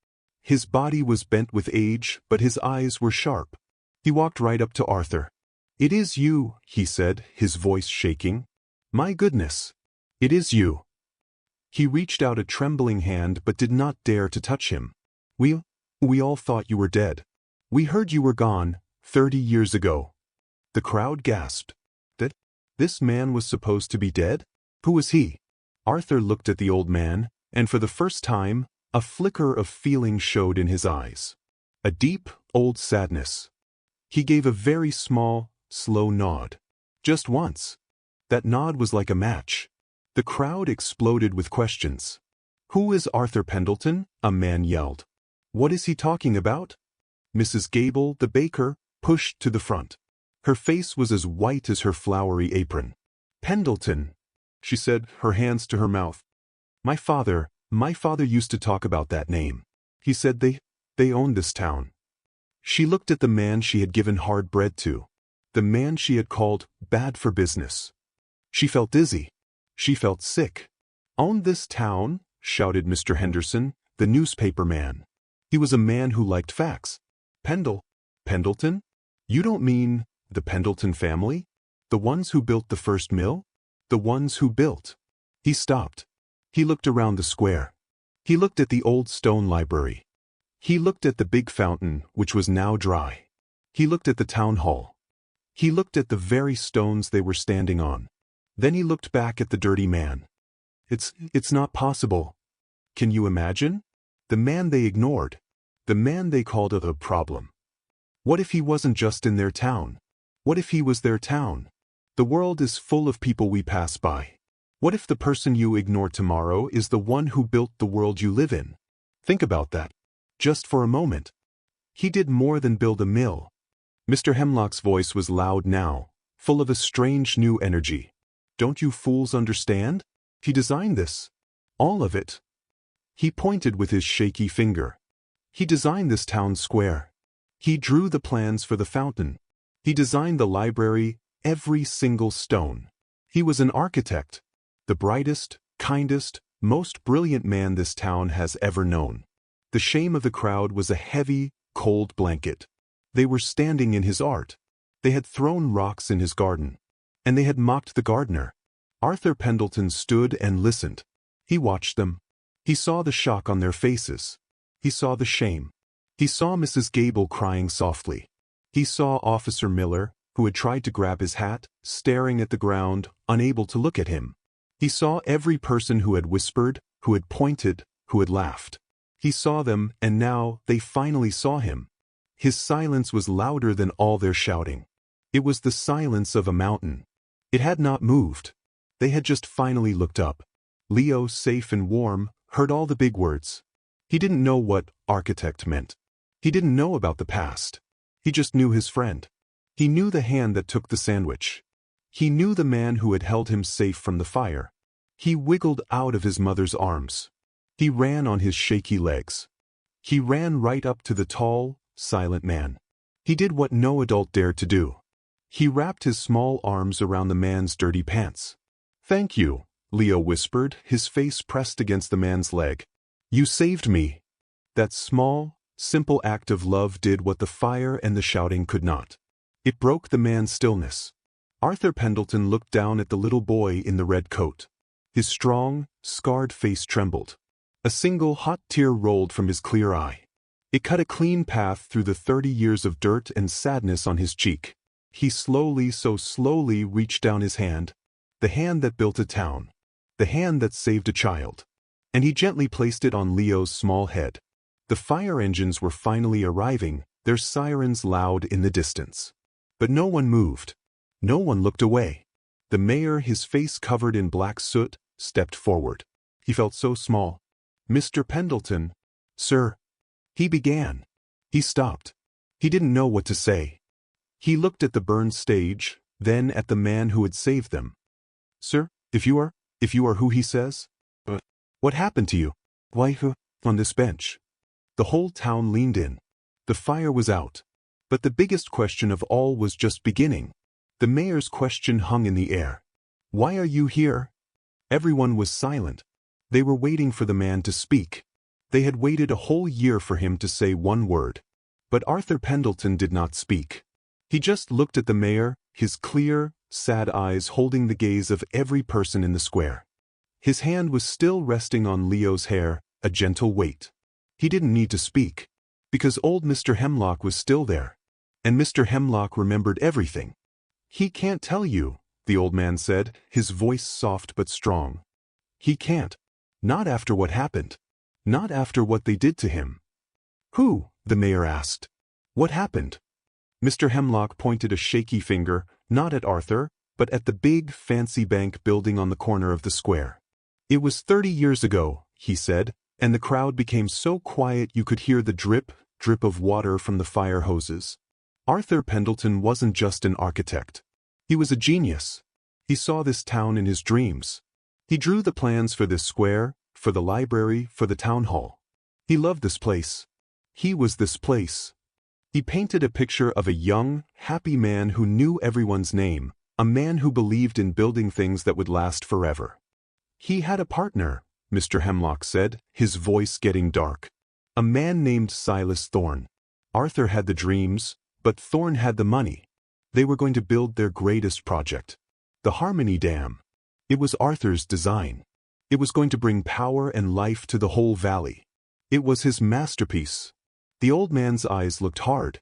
His body was bent with age, but his eyes were sharp. He walked right up to Arthur. "It is you," he said, his voice shaking. "My goodness. It is you." He reached out a trembling hand but did not dare to touch him. We all thought you were dead. We heard you were gone, 30 years ago." The crowd gasped. That this man was supposed to be dead? Who was he? Arthur looked at the old man, and for the first time, a flicker of feeling showed in his eyes. A deep, old sadness. He gave a very small, slow nod. Just once. That nod was like a match. The crowd exploded with questions. "Who is Arthur Pendleton?" a man yelled. "What is he talking about?" Mrs. Gable, the baker, pushed to the front. Her face was as white as her flowery apron. "Pendleton," she said, her hands to her mouth. My father used to talk about that name. He said they owned this town." She looked at the man she had given hard bread to. The man she had called bad for business. She felt dizzy. She felt sick. "Owned this town?" shouted Mr. Henderson, the newspaper man. He was a man who liked facts. Pendleton? You don't mean the Pendleton family?" The ones who built the first mill? The ones who built. He stopped. He looked around the square. He looked at the old stone library. He looked at the big fountain, which was now dry. He looked at the town hall. He looked at the very stones they were standing on. Then he looked back at the dirty man. It's not possible. Can you imagine? The man they ignored. The man they called a problem. What if he wasn't just in their town? What if he was their town? The world is full of people we pass by. What if the person you ignore tomorrow is the one who built the world you live in? Think about that. Just for a moment. He did more than build a mill. Mr. Hemlock's voice was loud now, full of a strange new energy. Don't you fools understand? He designed this. All of it. He pointed with his shaky finger. He designed this town square. He drew the plans for the fountain. He designed the library, every single stone. He was an architect. The brightest, kindest, most brilliant man this town has ever known. The shame of the crowd was a heavy, cold blanket. They were standing in his art. They had thrown rocks in his garden. And they had mocked the gardener. Arthur Pendleton stood and listened. He watched them. He saw the shock on their faces. He saw the shame. He saw Mrs. Gable crying softly. He saw Officer Miller, who had tried to grab his hat, staring at the ground, unable to look at him. He saw every person who had whispered, who had pointed, who had laughed. He saw them, and now they finally saw him. His silence was louder than all their shouting. It was the silence of a mountain. It had not moved. They had just finally looked up. Leo, safe and warm, heard all the big words. He didn't know what architect meant. He didn't know about the past. He just knew his friend. He knew the hand that took the sandwich. He knew the man who had held him safe from the fire. He wiggled out of his mother's arms. He ran on his shaky legs. He ran right up to the tall, silent man. He did what no adult dared to do. He wrapped his small arms around the man's dirty pants. "Thank you," Leo whispered, his face pressed against the man's leg. "You saved me." That small, simple act of love did what the fire and the shouting could not. It broke the man's stillness. Arthur Pendleton looked down at the little boy in the red coat. His strong, scarred face trembled. A single hot tear rolled from his clear eye. It cut a clean path through the 30 years of dirt and sadness on his cheek. He slowly, so slowly reached down his hand, the hand that built a town, the hand that saved a child, and he gently placed it on Leo's small head. The fire engines were finally arriving, their sirens loud in the distance. But no one moved. No one looked away. The mayor, his face covered in black soot, stepped forward. He felt so small. "Mr. Pendleton, sir," he began. He stopped. He didn't know what to say. He looked at the burned stage, then at the man who had saved them. "Sir, if you are who he says, what happened to you? Why, on this bench?" The whole town leaned in. The fire was out. But the biggest question of all was just beginning. The mayor's question hung in the air. "Why are you here?" Everyone was silent. They were waiting for the man to speak. They had waited a whole year for him to say one word. But Arthur Pendleton did not speak. He just looked at the mayor, his clear, sad eyes holding the gaze of every person in the square. His hand was still resting on Leo's hair, a gentle weight. He didn't need to speak, because old Mr. Hemlock was still there. And Mr. Hemlock remembered everything. "He can't tell you," the old man said, his voice soft but strong. "He can't. Not after what happened. Not after what they did to him." "Who?" the mayor asked. "What happened?" Mr. Hemlock pointed a shaky finger, not at Arthur, but at the big, fancy bank building on the corner of the square. "It was 30 years ago," he said, and the crowd became so quiet you could hear the drip, drip of water from the fire hoses. Arthur Pendleton wasn't just an architect. He was a genius. He saw this town in his dreams. He drew the plans for this square, for the library, for the town hall. He loved this place. He was this place. He painted a picture of a young, happy man who knew everyone's name, a man who believed in building things that would last forever. He had a partner, Mr. Hemlock said, his voice getting dark. A man named Silas Thorne. Arthur had the dreams, but Thorne had the money. They were going to build their greatest project. The Harmony Dam. It was Arthur's design. It was going to bring power and life to the whole valley. It was his masterpiece. The old man's eyes looked hard.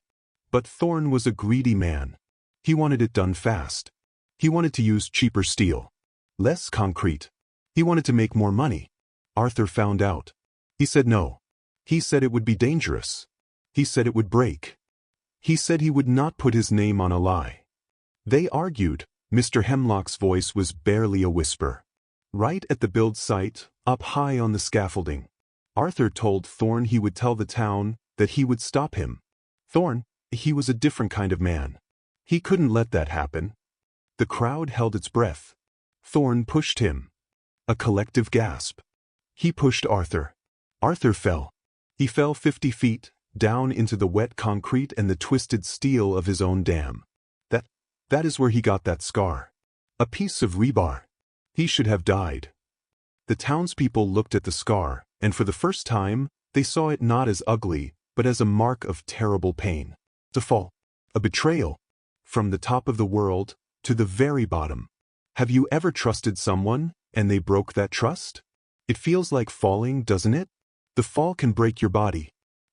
But Thorn was a greedy man. He wanted it done fast. He wanted to use cheaper steel. Less concrete. He wanted to make more money. Arthur found out. He said no. He said it would be dangerous. He said it would break. He said he would not put his name on a lie. They argued. Mr. Hemlock's voice was barely a whisper. Right at the build site, up high on the scaffolding, Arthur told Thorn he would tell the town that he would stop him. Thorn, he was a different kind of man. He couldn't let that happen. The crowd held its breath. Thorn pushed him. A collective gasp. He pushed Arthur. Arthur fell. He fell 50 feet, down into the wet concrete and the twisted steel of his own dam. That is where he got that scar. A piece of rebar. He should have died. The townspeople looked at the scar, and for the first time, they saw it not as ugly, but as a mark of terrible pain. A fall. A betrayal. From the top of the world, to the very bottom. Have you ever trusted someone, and they broke that trust? It feels like falling, doesn't it? The fall can break your body.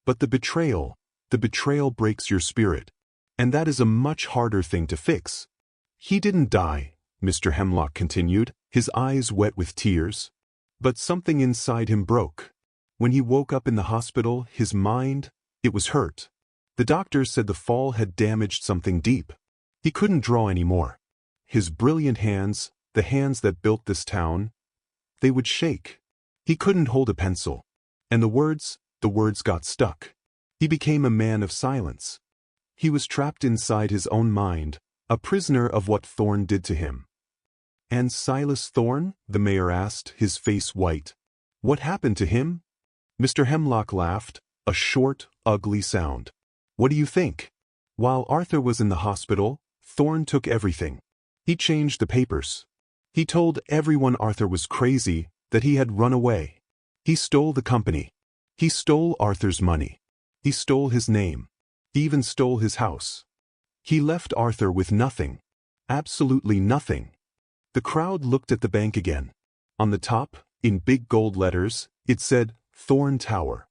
But the betrayal breaks your spirit. And that is a much harder thing to fix. He didn't die, Mr. Hemlock continued, his eyes wet with tears. But something inside him broke. When he woke up in the hospital, his mind, it was hurt. The doctors said the fall had damaged something deep. He couldn't draw anymore. His brilliant hands, the hands that built this town, they would shake. He couldn't hold a pencil. And the words got stuck. He became a man of silence. He was trapped inside his own mind, a prisoner of what Thorn did to him. And Silas Thorn? The mayor asked, his face white. What happened to him? Mr. Hemlock laughed, a short, ugly sound. What do you think? While Arthur was in the hospital, Thorn took everything. He changed the papers. He told everyone Arthur was crazy, that he had run away. He stole the company. He stole Arthur's money. He stole his name. He even stole his house. He left Arthur with nothing. Absolutely nothing. The crowd looked at the bank again. On the top, in big gold letters, it said, Thorn Tower.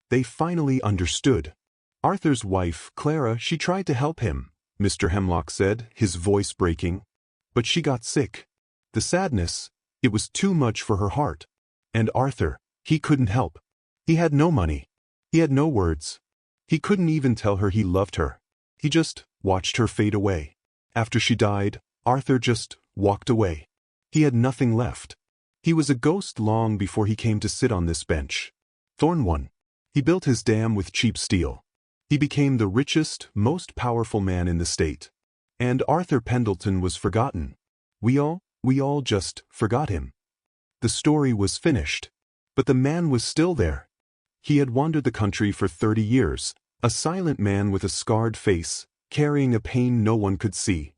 They finally understood. Arthur's wife, Clara, she tried to help him, Mr. Hemlock said, his voice breaking. But she got sick. The sadness, it was too much for her heart. And Arthur, he couldn't help. He had no money. He had no words. He couldn't even tell her he loved her. He just watched her fade away. After she died, Arthur just walked away. He had nothing left. He was a ghost long before he came to sit on this bench. Thorn won. He built his dam with cheap steel. He became the richest, most powerful man in the state. And Arthur Pendleton was forgotten. We all just forgot him. The story was finished. But the man was still there. He had wandered the country for 30 years, a silent man with a scarred face, carrying a pain no one could see.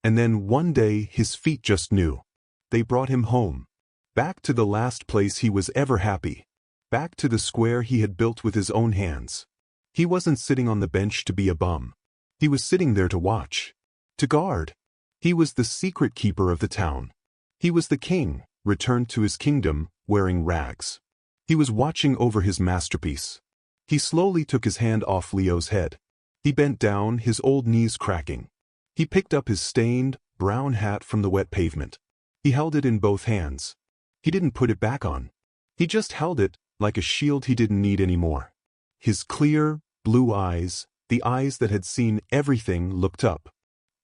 And then one day his feet just knew. They brought him home. Back to the last place he was ever happy. Back to the square he had built with his own hands. He wasn't sitting on the bench to be a bum. He was sitting there to watch. To guard. He was the secret keeper of the town. He was the king, returned to his kingdom, wearing rags. He was watching over his masterpiece. He slowly took his hand off Leo's head. He bent down, his old knees cracking. He picked up his stained, brown hat from the wet pavement. He held it in both hands. He didn't put it back on. He just held it, like a shield he didn't need anymore. His clear, blue eyes, the eyes that had seen everything, looked up.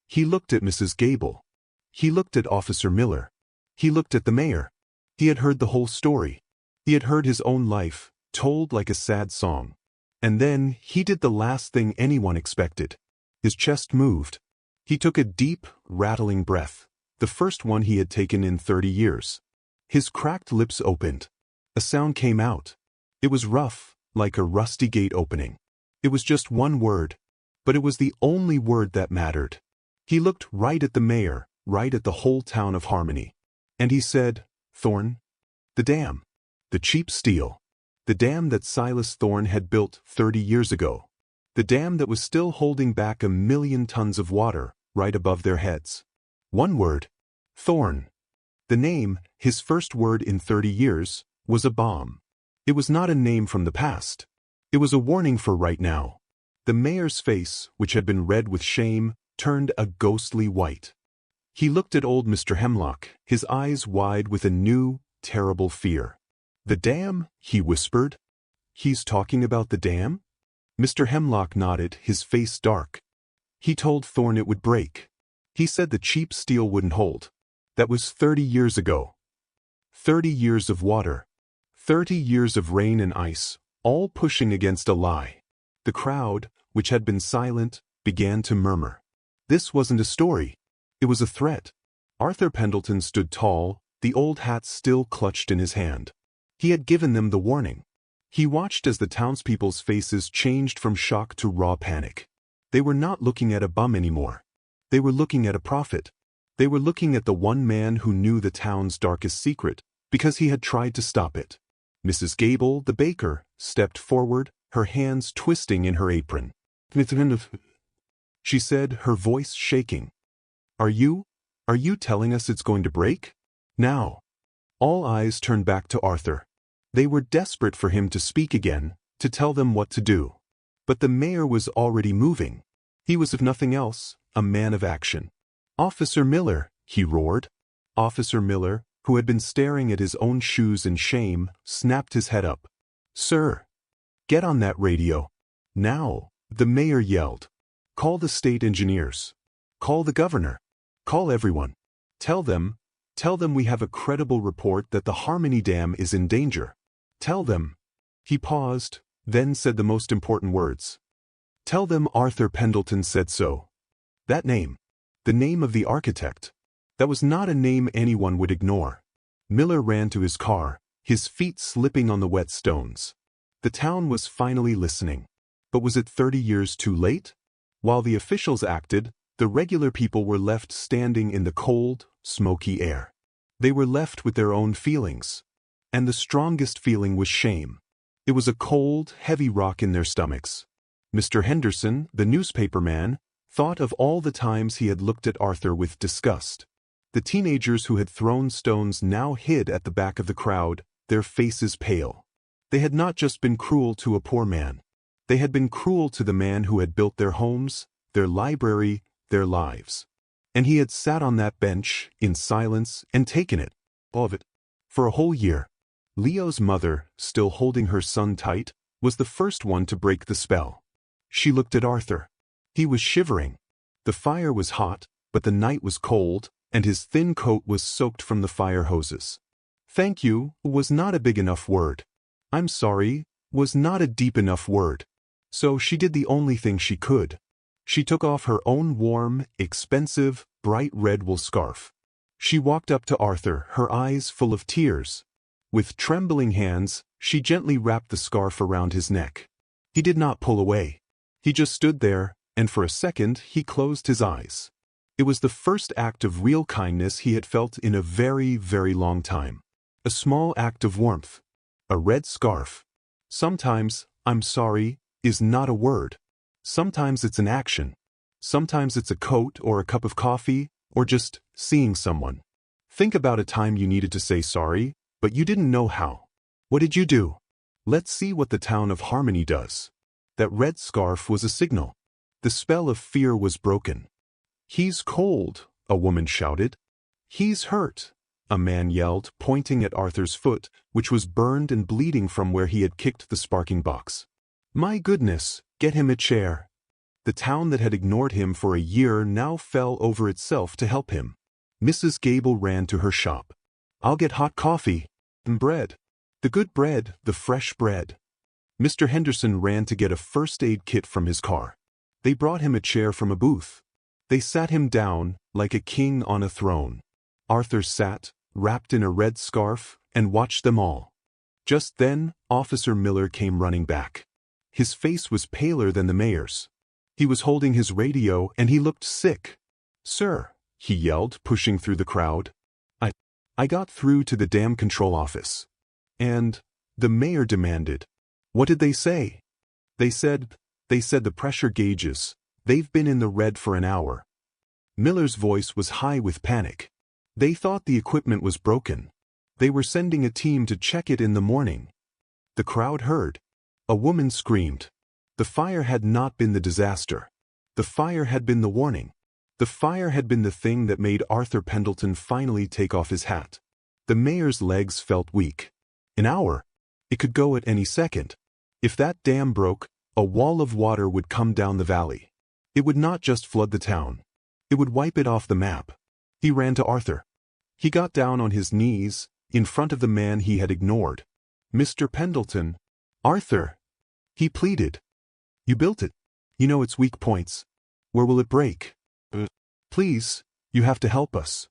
He looked at Mrs. Gable. He looked at Officer Miller. He looked at the mayor. He had heard the whole story. He had heard his own life, told like a sad song. And then he did the last thing anyone expected. His chest moved. He took a deep, rattling breath, the first one he had taken in 30 years. His cracked lips opened. A sound came out. It was rough, like a rusty gate opening. It was just one word, but it was the only word that mattered. He looked right at the mayor, right at the whole town of Harmony. And he said, Thorn, the dam. The cheap steel. The dam that Silas Thorn had built 30 years ago. The dam that was still holding back 1,000,000 tons of water, right above their heads. One word. Thorn. The name, his first word in 30 years, was a bomb. It was not a name from the past. It was a warning for right now. The mayor's face, which had been red with shame, turned a ghostly white. He looked at old Mr. Hemlock, his eyes wide with a new, terrible fear. "The dam?" he whispered. "He's talking about the dam?" Mr. Hemlock nodded, his face dark. "He told Thorn it would break. He said the cheap steel wouldn't hold. That was 30 years ago. 30 years of water. 30 years of rain and ice, all pushing against a lie." The crowd, which had been silent, began to murmur. This wasn't a story. It was a threat. Arthur Pendleton stood tall, the old hat still clutched in his hand. He had given them the warning. He watched as the townspeople's faces changed from shock to raw panic. They were not looking at a bum anymore. They were looking at a prophet. They were looking at the one man who knew the town's darkest secret, because he had tried to stop it. Mrs. Gable, the baker, stepped forward, her hands twisting in her apron. She said, her voice shaking. Are you telling us it's going to break? Now." All eyes turned back to Arthur. They were desperate for him to speak again, to tell them what to do. But the mayor was already moving. He was, if nothing else, a man of action. "Officer Miller," he roared. Officer Miller, who had been staring at his own shoes in shame, snapped his head up. "Sir, get on that radio. Now," the mayor yelled. "Call the state engineers. Call the governor. Call everyone. Tell them we have a credible report that the Harmony Dam is in danger. Tell them." He paused, then said the most important words. "Tell them Arthur Pendleton said so." That name. The name of the architect. That was not a name anyone would ignore. Miller ran to his car, his feet slipping on the wet stones. The town was finally listening. But was it 30 years too late? While the officials acted, the regular people were left standing in the cold, smoky air. They were left with their own feelings. And the strongest feeling was shame. It was a cold, heavy rock in their stomachs. Mr. Henderson, the newspaper man, thought of all the times he had looked at Arthur with disgust. The teenagers who had thrown stones now hid at the back of the crowd, their faces pale. They had not just been cruel to a poor man. They had been cruel to the man who had built their homes, their library, their lives. And he had sat on that bench, in silence, and taken it, all of it, for a whole year. Leo's mother, still holding her son tight, was the first one to break the spell. She looked at Arthur. He was shivering. The fire was hot, but the night was cold, and his thin coat was soaked from the fire hoses. "Thank you" was not a big enough word. "I'm sorry" was not a deep enough word. So she did the only thing she could. She took off her own warm, expensive, bright red wool scarf. She walked up to Arthur, her eyes full of tears. With trembling hands, she gently wrapped the scarf around his neck. He did not pull away. He just stood there, and for a second he closed his eyes. It was the first act of real kindness he had felt in a very, very long time. A small act of warmth. A red scarf. Sometimes, "I'm sorry" is not a word. Sometimes it's an action. Sometimes it's a coat or a cup of coffee, or just seeing someone. Think about a time you needed to say sorry, but you didn't know how. What did you do? Let's see what the town of Harmony does. That red scarf was a signal. The spell of fear was broken. "He's cold," a woman shouted. "He's hurt," a man yelled, pointing at Arthur's foot, which was burned and bleeding from where he had kicked the sparking box. "My goodness, get him a chair." The town that had ignored him for a year now fell over itself to help him. Mrs. Gable ran to her shop. "I'll get hot coffee and bread. The good bread, the fresh bread." Mr. Henderson ran to get a first aid kit from his car. They brought him a chair from a booth. They sat him down, like a king on a throne. Arthur sat, wrapped in a red scarf, and watched them all. Just then, Officer Miller came running back. His face was paler than the mayor's. He was holding his radio and he looked sick. "Sir," he yelled, pushing through the crowd. I got through to the dam control office." And the mayor demanded. "What did they say?" They said the pressure gauges, they've been in the red for an hour." Miller's voice was high with panic. They thought the equipment was broken. They were sending a team to check it in the morning. The crowd heard. A woman screamed. The fire had not been the disaster. The fire had been the warning. The fire had been the thing that made Arthur Pendleton finally take off his hat. The mayor's legs felt weak. An hour. It could go at any second. If that dam broke, a wall of water would come down the valley. It would not just flood the town. It would wipe it off the map. He ran to Arthur. He got down on his knees, in front of the man he had ignored. Mr. Pendleton. Arthur. He pleaded. You built it. You know its weak points. Where will it break? Please, you have to help us.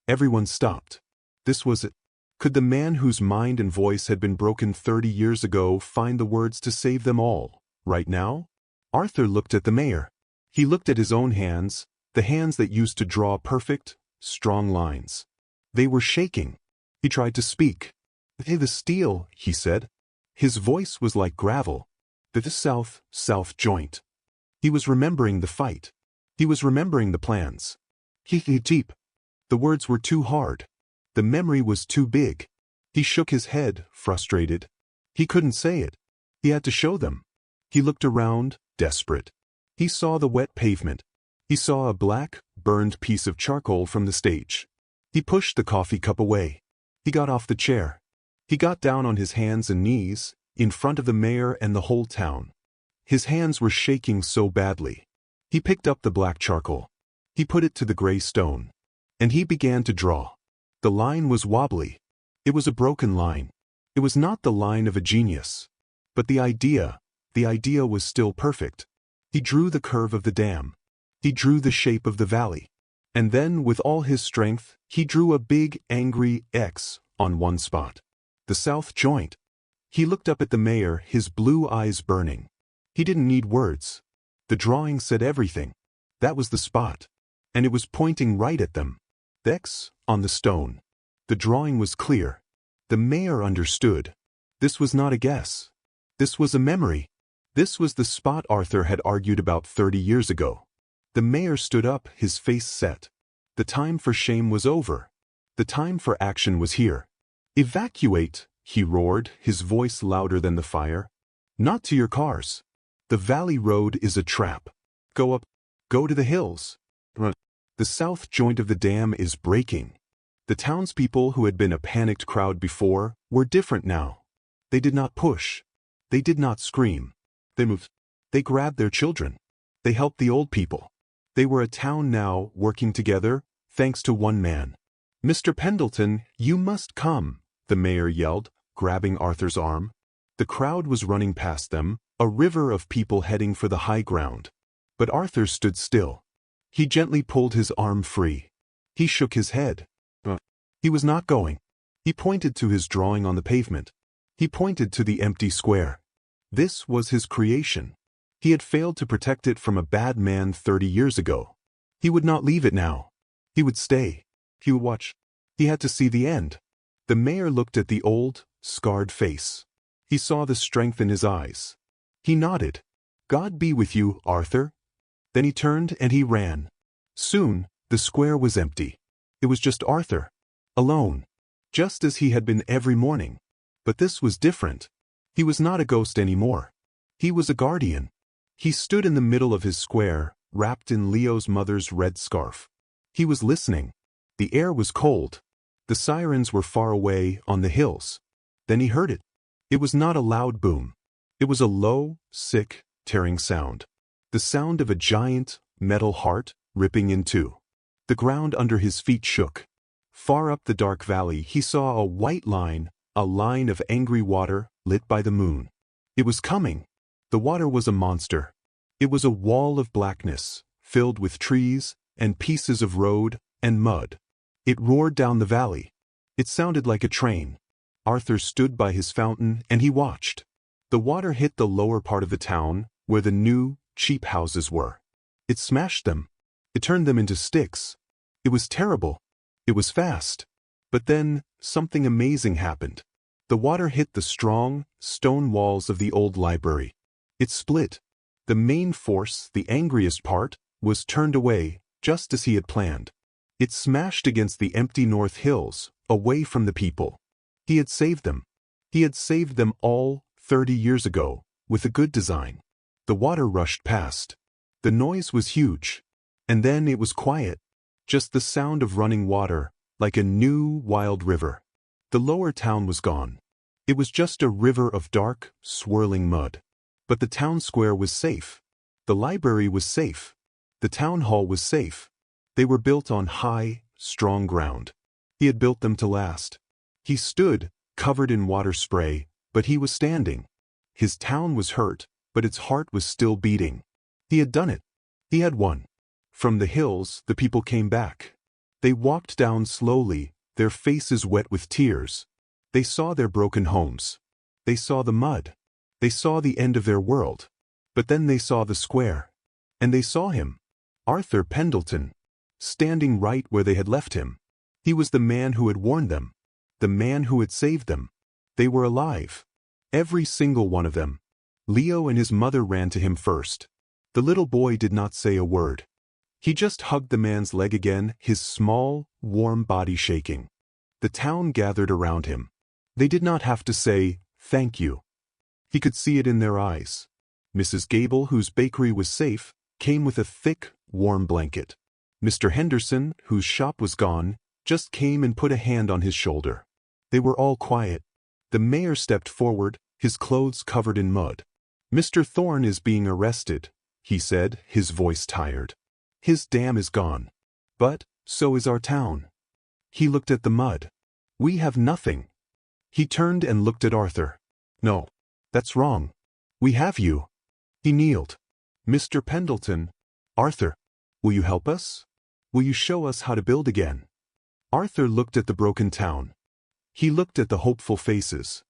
Everyone stopped. This was it. Could the man whose mind and voice had been broken 30 years ago find the words to save them all, right now? Arthur looked at the mayor. He looked at his own hands, the hands that used to draw perfect, strong lines. They were shaking. He tried to speak. Hey, the steel, he said. His voice was like gravel. The south joint. He was remembering the fight. He was remembering the plans. Deep. The words were too hard. The memory was too big. He shook his head, frustrated. He couldn't say it. He had to show them. He looked around, desperate. He saw the wet pavement. He saw a black, burned piece of charcoal from the stage. He pushed the coffee cup away. He got off the chair. He got down on his hands and knees, in front of the mayor and the whole town. His hands were shaking so badly. He picked up the black charcoal. He put it to the gray stone. And he began to draw. The line was wobbly. It was a broken line. It was not the line of a genius. But the idea was still perfect. He drew the curve of the dam. He drew the shape of the valley. And then, with all his strength, he drew a big, angry X on one spot. The south joint. He looked up at the mayor, his blue eyes burning. He didn't need words. The drawing said everything. That was the spot. And it was pointing right at them. The X on the stone. The drawing was clear. The mayor understood. This was not a guess. This was a memory. This was the spot Arthur had argued about 30 years ago. The mayor stood up, his face set. The time for shame was over. The time for action was here. Evacuate, he roared, his voice louder than the fire. Not to your cars. The valley road is a trap. Go up. Go to the hills. The south joint of the dam is breaking. The townspeople who had been a panicked crowd before were different now. They did not push. They did not scream. They moved. They grabbed their children. They helped the old people. They were a town now, working together, thanks to one man. Mr. Pendleton, you must come, the mayor yelled, grabbing Arthur's arm. The crowd was running past them, a river of people heading for the high ground. But Arthur stood still. He gently pulled his arm free. He shook his head. He was not going. He pointed to his drawing on the pavement. He pointed to the empty square. This was his creation. He had failed to protect it from a bad man 30 years ago. He would not leave it now. He would stay. He would watch. He had to see the end. The mayor looked at the old, scarred face. He saw the strength in his eyes. He nodded. God be with you, Arthur. Then he turned and he ran. Soon, the square was empty. It was just Arthur. Alone. Just as he had been every morning. But this was different. He was not a ghost anymore. He was a guardian. He stood in the middle of his square, wrapped in Leo's mother's red scarf. He was listening. The air was cold. The sirens were far away on the hills. Then he heard it. It was not a loud boom. It was a low, sick, tearing sound. The sound of a giant, metal heart ripping in two. The ground under his feet shook. Far up the dark valley he saw a white line, a line of angry water lit by the moon. It was coming. The water was a monster. It was a wall of blackness, filled with trees and pieces of road and mud. It roared down the valley. It sounded like a train. Arthur stood by his fountain and he watched. The water hit the lower part of the town, where the new, cheap houses were. It smashed them. It turned them into sticks. It was terrible. It was fast. But then, something amazing happened. The water hit the strong, stone walls of the old library. It split. The main force, the angriest part, was turned away, just as he had planned. It smashed against the empty North Hills, away from the people. He had saved them. He had saved them all 30 years ago, with a good design. The water rushed past. The noise was huge. And then it was quiet. Just the sound of running water, like a new, wild river. The lower town was gone. It was just a river of dark, swirling mud. But the town square was safe. The library was safe. The town hall was safe. They were built on high, strong ground. He had built them to last. He stood, covered in water spray, but he was standing. His town was hurt, but its heart was still beating. He had done it. He had won. From the hills, the people came back. They walked down slowly, their faces wet with tears. They saw their broken homes. They saw the mud. They saw the end of their world. But then they saw the square. And they saw him. Arthur Pendleton. Standing right where they had left him. He was the man who had warned them. The man who had saved them. They were alive. Every single one of them. Leo and his mother ran to him first. The little boy did not say a word. He just hugged the man's leg again, his small, warm body shaking. The town gathered around him. They did not have to say, "Thank you." He could see it in their eyes. Mrs. Gable, whose bakery was safe, came with a thick, warm blanket. Mr. Henderson, whose shop was gone, just came and put a hand on his shoulder. They were all quiet. The mayor stepped forward, his clothes covered in mud. "Mr. Thorne is being arrested," he said, his voice tired. "His dam is gone. But so is our town." He looked at the mud. "We have nothing." He turned and looked at Arthur. "No, that's wrong. We have you." He kneeled. "Mr. Pendleton, Arthur, will you help us? Will you show us how to build again?" Arthur looked at the broken town. He looked at the hopeful faces.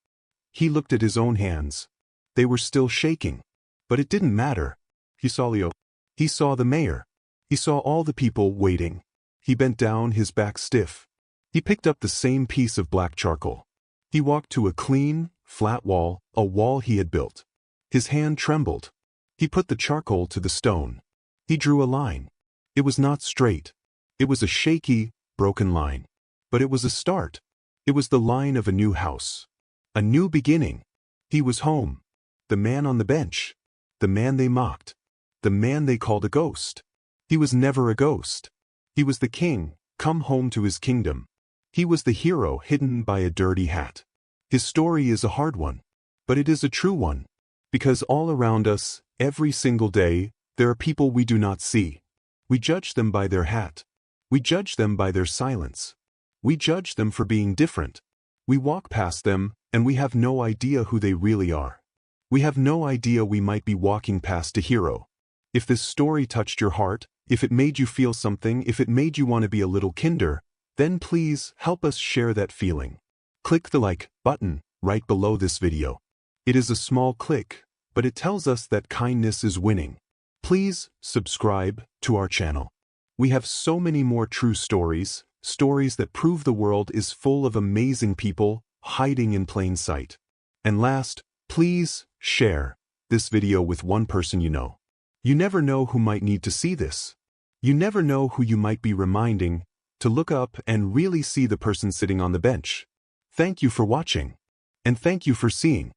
He looked at his own hands. They were still shaking. But it didn't matter. He saw Leo. He saw the mayor. He saw all the people waiting. He bent down, his back stiff. He picked up the same piece of black charcoal. He walked to a clean, flat wall, a wall he had built. His hand trembled. He put the charcoal to the stone. He drew a line. It was not straight. It was a shaky, broken line. But it was a start. It was the line of a new house. A new beginning. He was home. The man on the bench. The man they mocked. The man they called a ghost. He was never a ghost. He was the king, come home to his kingdom. He was the hero hidden by a dirty hat. His story is a hard one. But it is a true one. Because all around us, every single day, there are people we do not see. We judge them by their hat. We judge them by their silence. We judge them for being different. We walk past them, and we have no idea who they really are. We have no idea we might be walking past a hero. If this story touched your heart, if it made you feel something, if it made you want to be a little kinder, then please help us share that feeling. Click the like button right below this video. It is a small click, but it tells us that kindness is winning. Please subscribe to our channel. We have so many more true stories, stories that prove the world is full of amazing people hiding in plain sight. And last, please share this video with one person you know. You never know who might need to see this. You never know who you might be reminding to look up and really see the person sitting on the bench. Thank you for watching. And thank you for seeing.